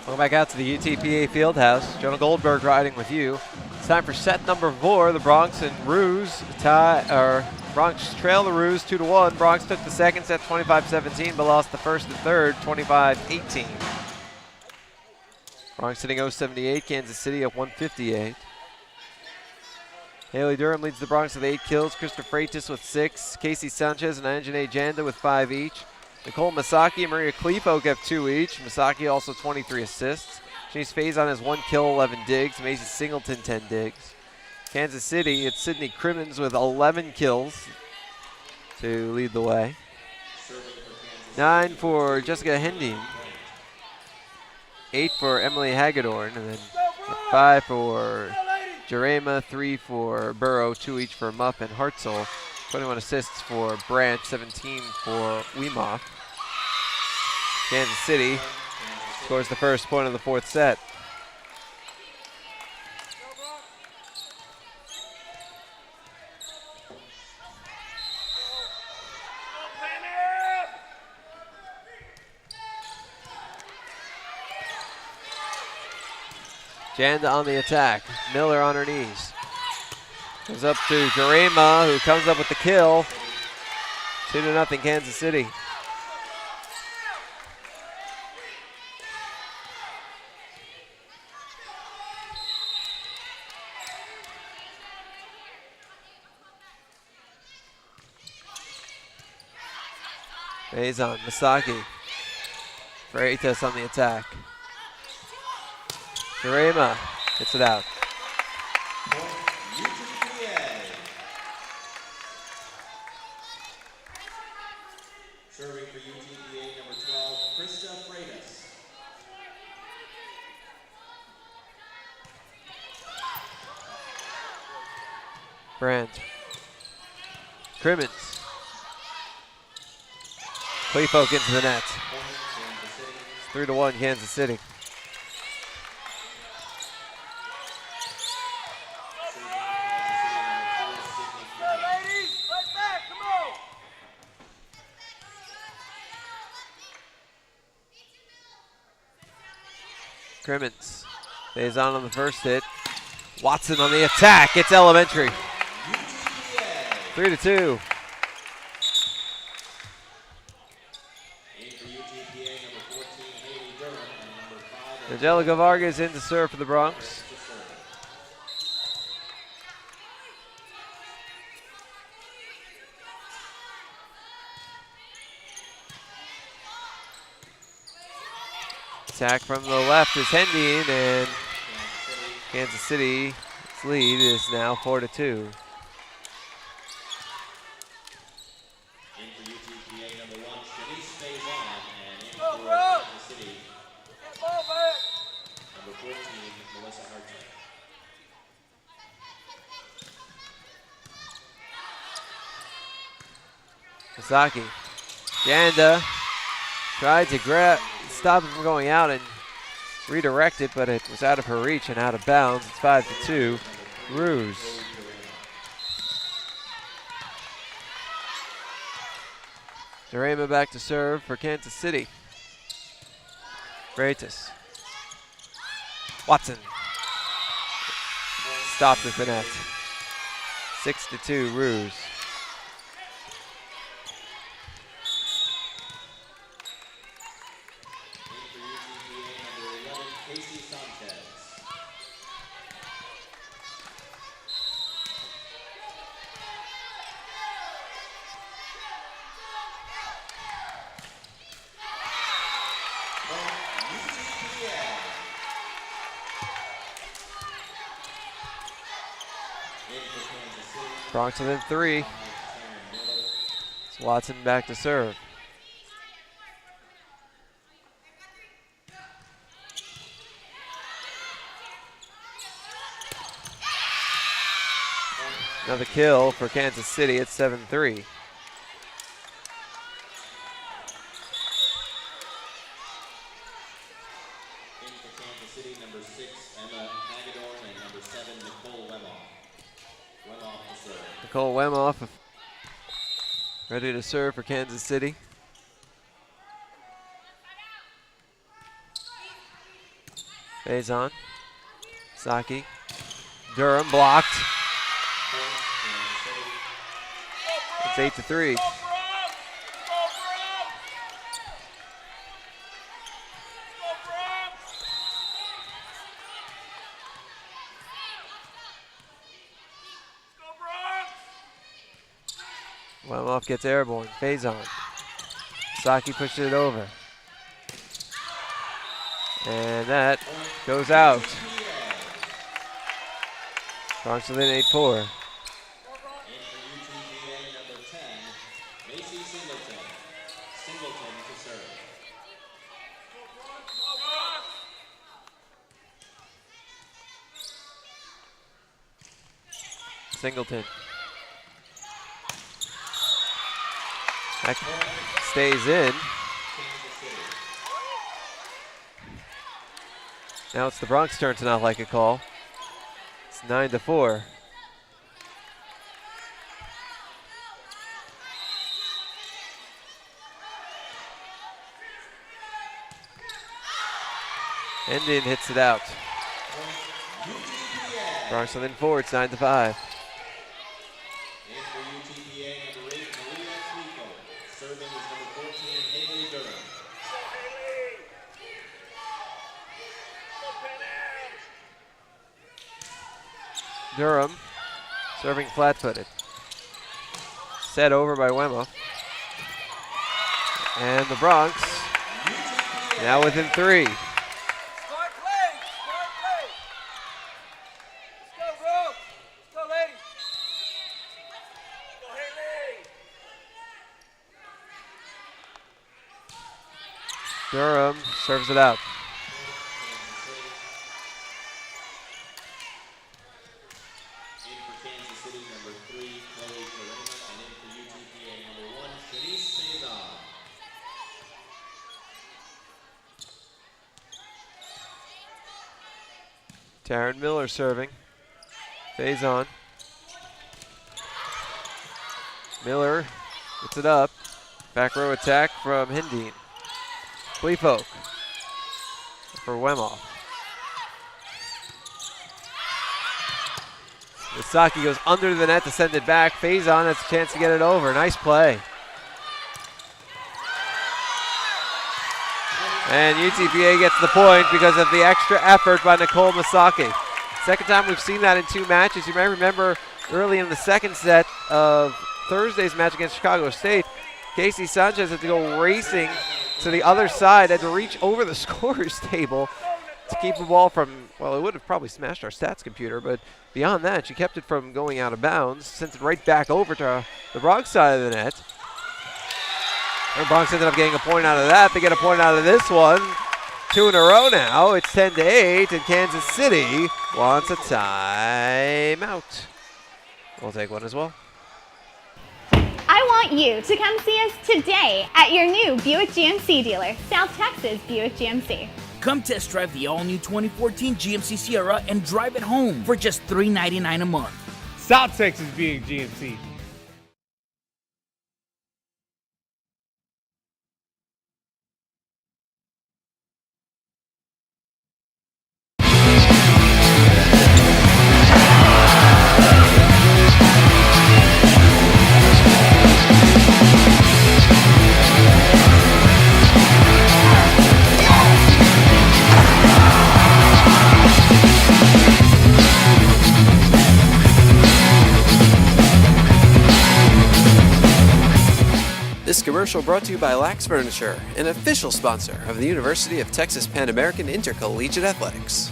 Welcome back out to the UTPA Fieldhouse. Jonah Goldberg riding with you. It's time for set number 4. The Bronx and Ruse Bronx trail the Ruse 2-1. Bronx took the second set 25-17, but lost the first and third 25-18. Bronx hitting 078, Kansas City at 158. Haley Durham leads the Bronx with 8 kills. Krista Freitas with 6. Casey Sanchez and Anjanae Janda with 5 each. Nicole Masaki and Maria Clipo have 2 each. Masaki also 23 assists. Shanice Faison has 1 kill, 11 digs. Macy Singleton, 10 digs. Kansas City, it's Sydney Crimmins with 11 kills to lead the way. 9 for Jessica Hending. 8 for Emily Hagedorn. And then 5 for Jarema, 3 for Burrow, 2 each for Muff and Hartzell. 21 assists for Branch, 17 for Weemoff. Kansas City scores the first point of the fourth set. Janda on the attack. Miller on her knees. Goes up to Jarema, who comes up with the kill. 2-0 Kansas City. Faison, Masaki. Freitas on the attack. Jarema hits it out. Serving for UTPA number 12, Krista Freitas. Brandt. Crimmins. Cleefolk into the net. It's 3-1 Kansas City. Crimmins. Faison on the first hit. Watson on the attack. It's elementary. 3-2. Angelica Vargas in to serve for the Bronx. Attack from the left is Hendine, and Kansas City's lead is now 4-2. Masaki. Janda tried to stop him from going out and redirect it, but it was out of her reach and out of bounds. It's 5-2. Ruse. Jarema back to serve for Kansas City. Freitas. Watson. Stopped at the net. 6-2 Ruse. Bronx within 3. It's Watson back to serve. Another kill for Kansas City. It's 7-3. Nicole Wemoff ready to serve for Kansas City. Faison. Saki. Durham blocked. It's 8-3. Wemoff gets airborne. Faison. Saki pushes it over. And that goes out. Bronx within 8-4. Singleton. That stays in. Now it's the Bronx turn to not like a call. It's 9-4. Hendon hits it out. Bronx within 4, it's 9-5. Durham serving flat-footed. Set over by Wemo. And the Bronx now within 3. Durham serves it out. Taryn Miller serving. Faison. Miller gets it up. Back row attack from Hendeen. Cleefolk for Wemoff. Misaki goes under the net to send it back. Faison has a chance to get it over. Nice play. And UTPA gets the point because of the extra effort by Nicole Misaki. Second time we've seen that in 2 matches. You may remember early in the second set of Thursday's match against Chicago State, Casey Sanchez had to go racing to the other side, had to reach over the scorer's table to keep the ball from, well, it would have probably smashed our stats computer, but beyond that, she kept it from going out of bounds, sent it right back over to the Bronx side of the net. And Bronx ended up getting a point out of that. They get a point out of this one. 2 in a row now. It's 10-8, and Kansas City wants a timeout. We'll take one as well. I want you to come see us today at your new Buick GMC dealer, South Texas Buick GMC. Come test drive the all-new 2014 GMC Sierra and drive it home for just $399 a month. South Texas being GMC. This commercial brought to you by Lax Furniture, an official sponsor of the University of Texas Pan American Intercollegiate Athletics.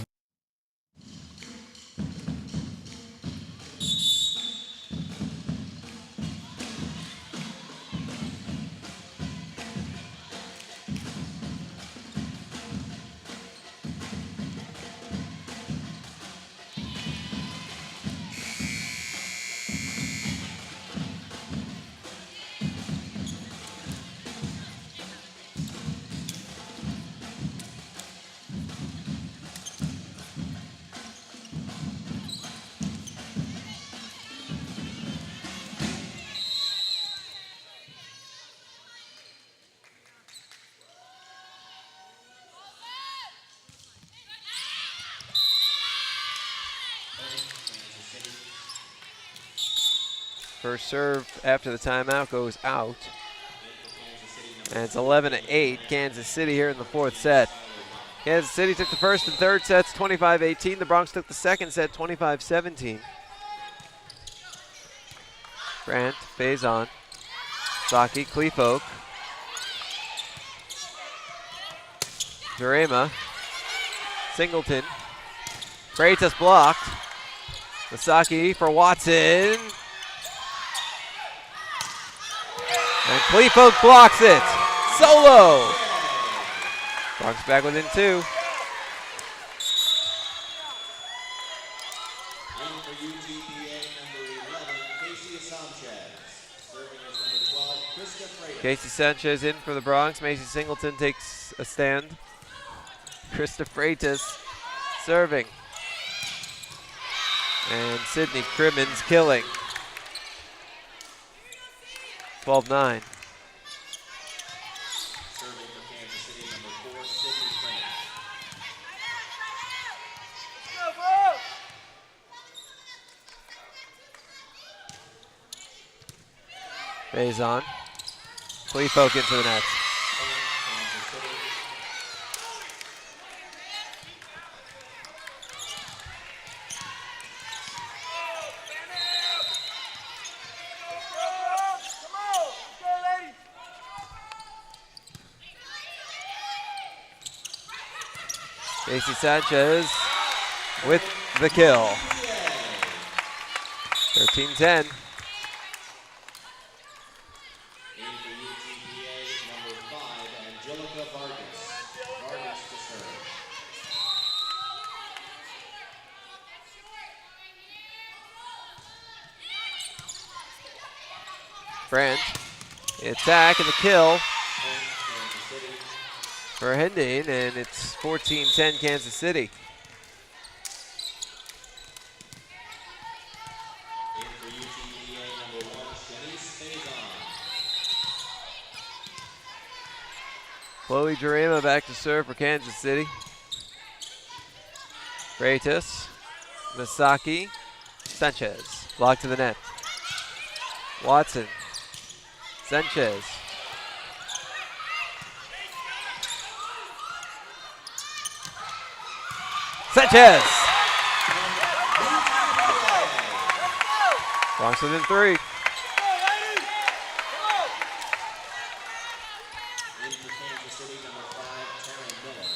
First serve after the timeout goes out. And it's 11-8, Kansas City here in the 4th set. Kansas City took the first and third sets 25-18. The Bronx took the second set 25-17. Grant, Faison, Saki, Cleefolk, Jurema, Singleton. Freitas blocked. Misaki for Watson. And Cleefolk blocks it. Solo. Bronx back within 2. In for UTPA, number 11, Casey Sanchez. Serving as number 12, Krista Freitas. Casey Sanchez in for the Bronx. Macy Singleton takes a stand. Krista Freitas serving. And Sydney Crimmins killing. 12-9. Faison. Cleafolk into the net. Casey Sanchez with the kill. 13-10. Brandt, the attack and the kill for Hending, and it's 14-10 Kansas City. Chloe Jarema back to serve for Kansas City. Freitas, Misaki, Sanchez, block to the net. Watson, Sanchez. Sanchez! Bronx within 3. In for Kansas City, number 5, Taryn Miller.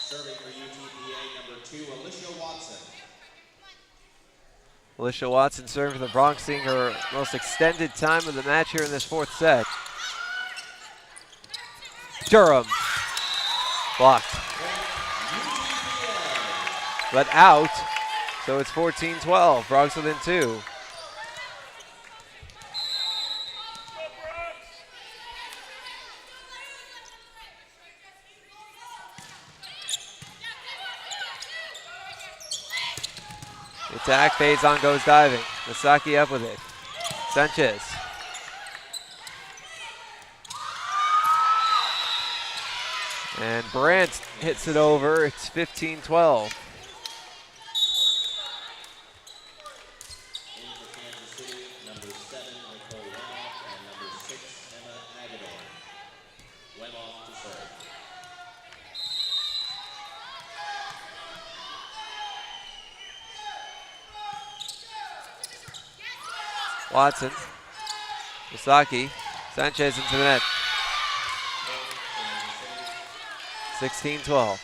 Serving for UTPA, number 2, Alicia Watson. Alicia Watson serving for the Bronx, seeing her most extended time of the match here in this 4th set. Durham, blocked. But out, so it's 14-12, Bronx within 2. Attack, Faison goes diving. Misaki up with it. Sanchez. And Brandt hits it over. It's 15-12. Watson, Misaki, Sanchez into the net. 16-12.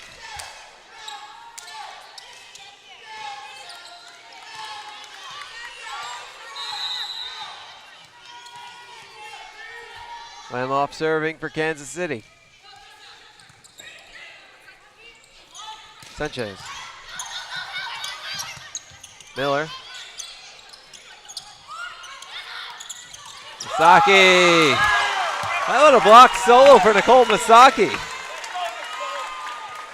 Lamoff serving for Kansas City. Sanchez. Miller. Misaki. That little block solo for Nicole Misaki.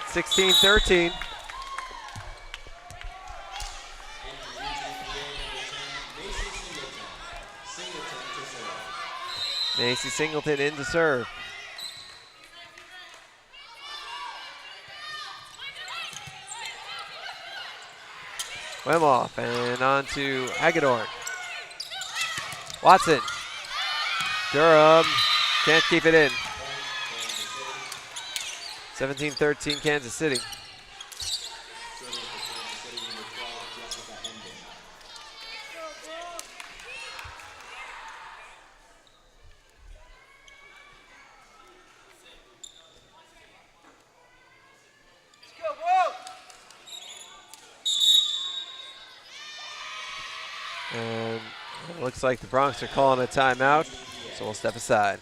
16-13. Macy Singleton in to serve. Wemoff and on to Hagedorn. Watson. Durham can't keep it in. 17-13 Kansas City. And it looks like the Bronx are calling a timeout, so we'll step aside.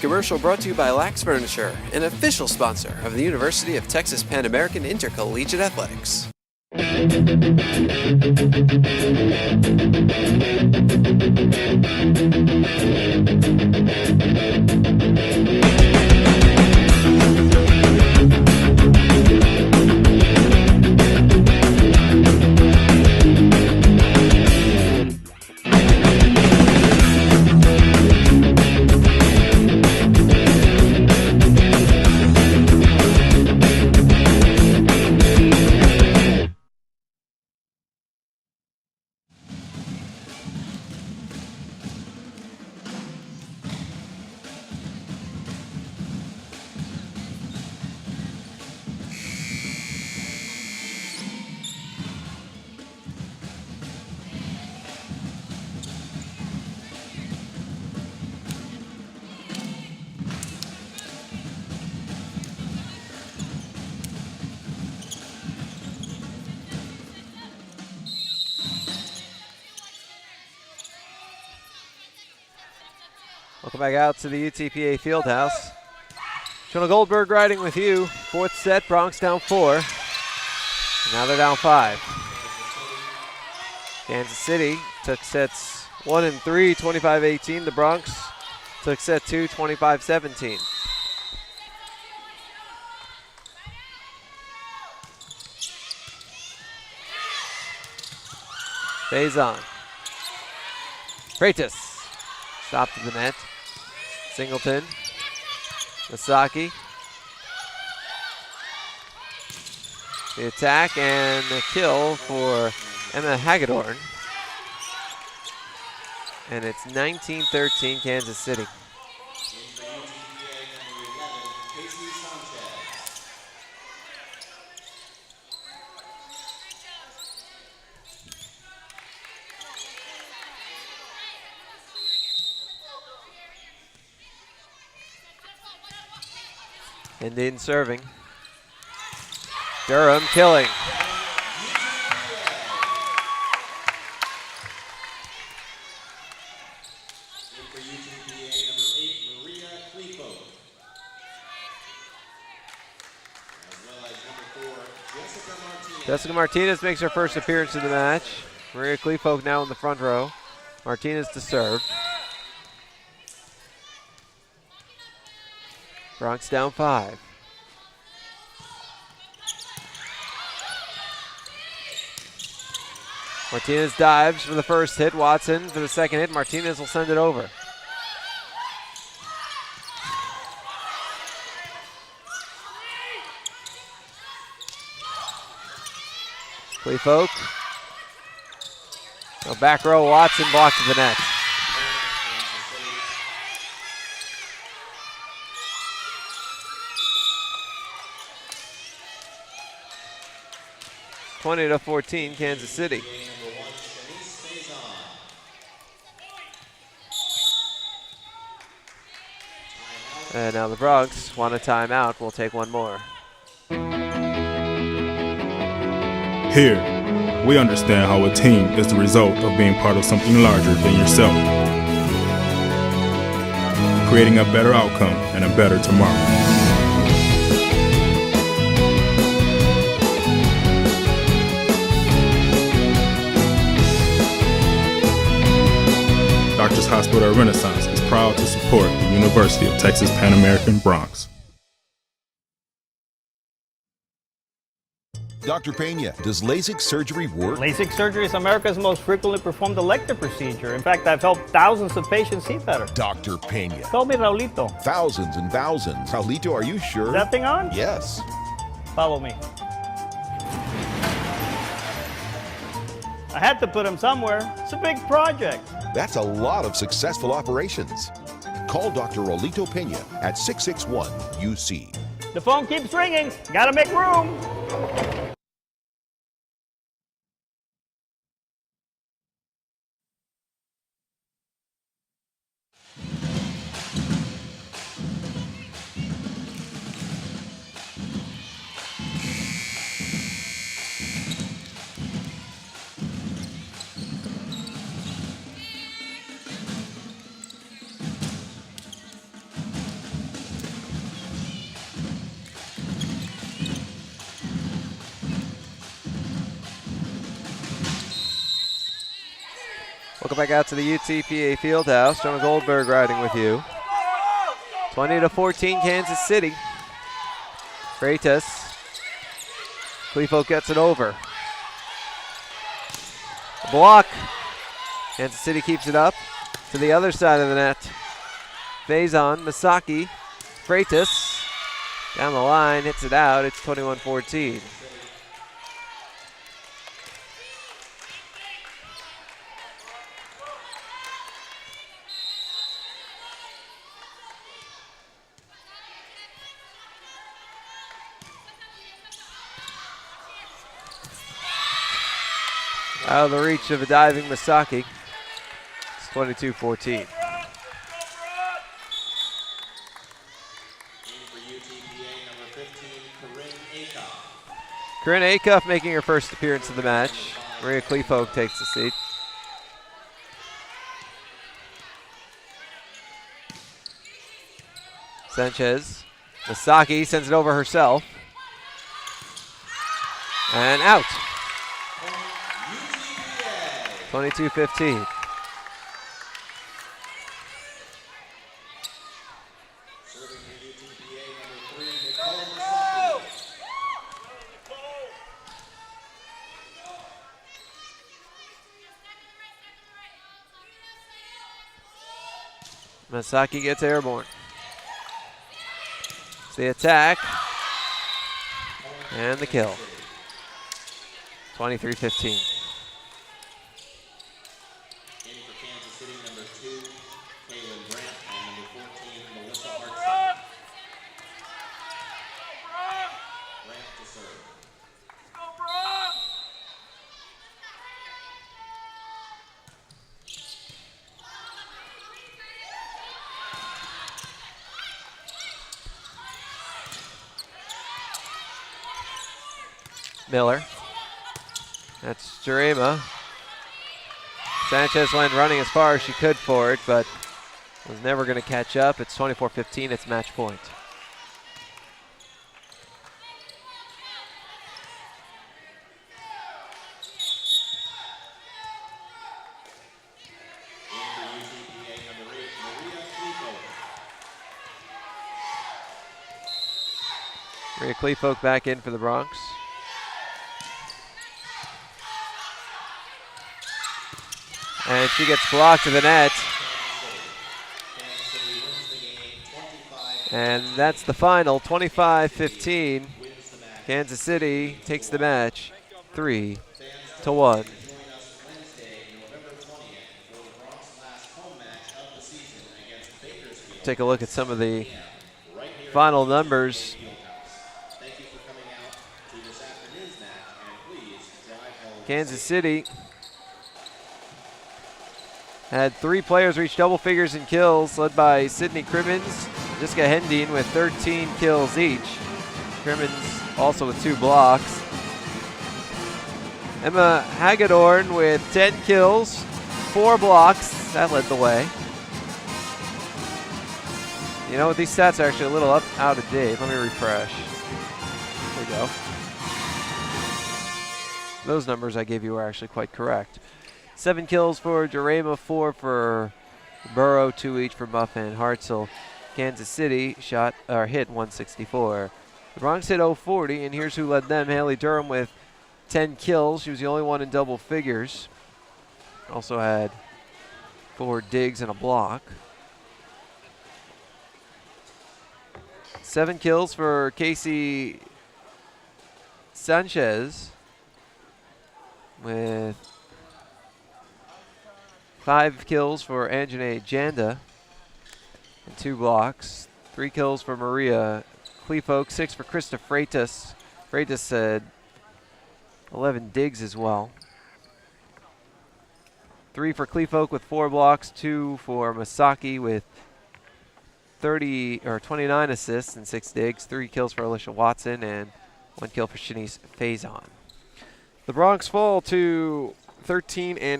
commercial brought to you by Lax Furniture, an official sponsor of the University of Texas Pan American Intercollegiate Athletics. Welcome back out to the UTPA Fieldhouse. Jonah Goldberg riding with you. Fourth set, Bronx down 4. Now they're down 5. Kansas City took sets 1 and 3, 25-18. The Bronx took set 2, 25-17. Faison. Freitas. Stop to the net. Singleton. Masaki. The attack and the kill for Emma Hagedorn. And it's 19-13 Kansas City. Indian serving. Durham killing. Jessica Martinez makes her first appearance in the match. Maria Kleefolk now in the front row. Martinez to serve. Bronx down 5. Martinez dives for the first hit. Watson for the second hit. Martinez will send it over. Kleefolk. No, back row, Watson blocked to the net. (20 to 14) Kansas City. And now the Bronx want a timeout. We'll take one more. Here, we understand how a team is the result of being part of something larger than yourself, creating a better outcome and a better tomorrow. Doctors Hospital Renaissance is proud to support the University of Texas Pan American Bronx. Dr. Pena, does LASIK surgery work? LASIK surgery is America's most frequently performed elective procedure. In fact, I've helped thousands of patients see better. Dr. Pena. Call me Raulito. Thousands and thousands. Raulito, are you sure? Is that thing on? Yes. Follow me. I had to put him somewhere. It's a big project. That's a lot of successful operations. Call Dr. Raulito Pena at 661-UC. The phone keeps ringing. Gotta make room. Welcome back out to the UTPA Fieldhouse. Jonah Goldberg riding with you. 20-14 Kansas City. Freitas. Clefo gets it over. Block. Kansas City keeps it up to the other side of the net. Faison, Masaki, Freitas. Down the line, hits it out. It's 21-14. Out of the reach of a diving Masaki. It's 22-14. Corinne Acuff making her first appearance of the match. Maria Clefo takes the seat. Sanchez. Masaki sends it over herself. And out. 22-15. Masaki gets airborne. It's the attack. And the kill. 23-15. Miller. That's Jarema. Sanchez went running as far as she could for it, but was never going to catch up. It's 24-15. It's match point. Maria Clefo back in for the Bronx. And she gets blocked to the net. And that's the final, 25-15. Kansas City takes the match 3-1. Take a look at some of the final numbers. Kansas City had 3 players reach double figures in kills, led by Sydney Crimmins, Jessica Hendine with 13 kills each. Crimmins also with 2 blocks. Emma Hagedorn with 10 kills, 4 blocks. That led the way. You know, these stats are actually a little out of date. Let me refresh. There we go. Those numbers I gave you are actually quite correct. 7 kills for Jarema, 4 for Burrow, 2 each for Muff and Hartzell. Kansas City hit 164. The Bronx hit 040, and here's who led them. Haley Durham with 10 kills. She was the only one in double figures. Also had 4 digs and a block. 7 kills for Casey Sanchez with 5 kills for Anjanae Janda and 2 blocks. 3 kills for Maria Clefo, 6 for Krista Freitas. Freitas had 11 digs as well. 3 for Clefo with 4 blocks, 2 for Masaki with 29 assists and 6 digs, 3 kills for Alicia Watson, and 1 kill for Shanice Faison. The Bronx fall to 13-18,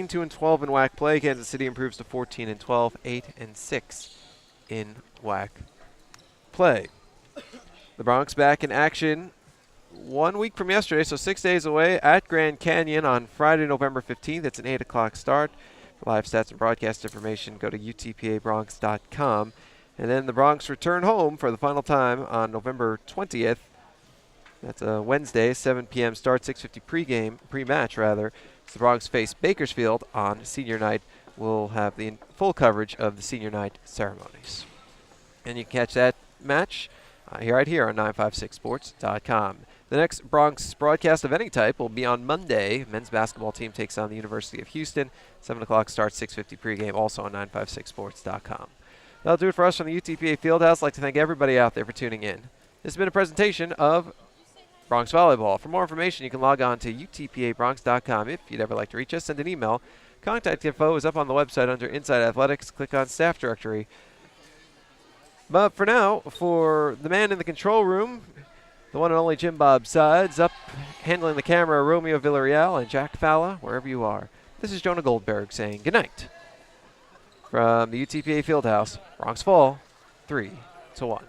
2-12 in WAC play. Kansas City improves to 14-12, 8-6 in WAC play. The Bronx back in action 1 week from yesterday, so 6 days away at Grand Canyon on Friday, November 15th. It's an 8 o'clock start. live stats and broadcast information, go to utpabronx.com. And then the Bronx return home for the final time on November 20th. That's a Wednesday, 7 p.m. start, 6:50 pre-match rather. As the Bronx face Bakersfield on senior night. We'll have the full coverage of the senior night ceremonies. And you can catch that match right here on 956sports.com. The next Bronx broadcast of any type will be on Monday. Men's basketball team takes on the University of Houston. 7 o'clock start, 6:50 pregame, also on 956sports.com. That'll do it for us from the UTPA Fieldhouse. I'd like to thank everybody out there for tuning in. This has been a presentation of Bronx Volleyball. For more information, you can log on to utpabronx.com. If you'd ever like to reach us, send an email. Contact info is up on the website under Inside Athletics. Click on Staff Directory. But for now, for the man in the control room, the one and only Jim Bob Sides, up handling the camera, Romeo Villarreal and Jack Falla, wherever you are. This is Jonah Goldberg saying good night from the UTPA Fieldhouse. Bronx fall 3-1.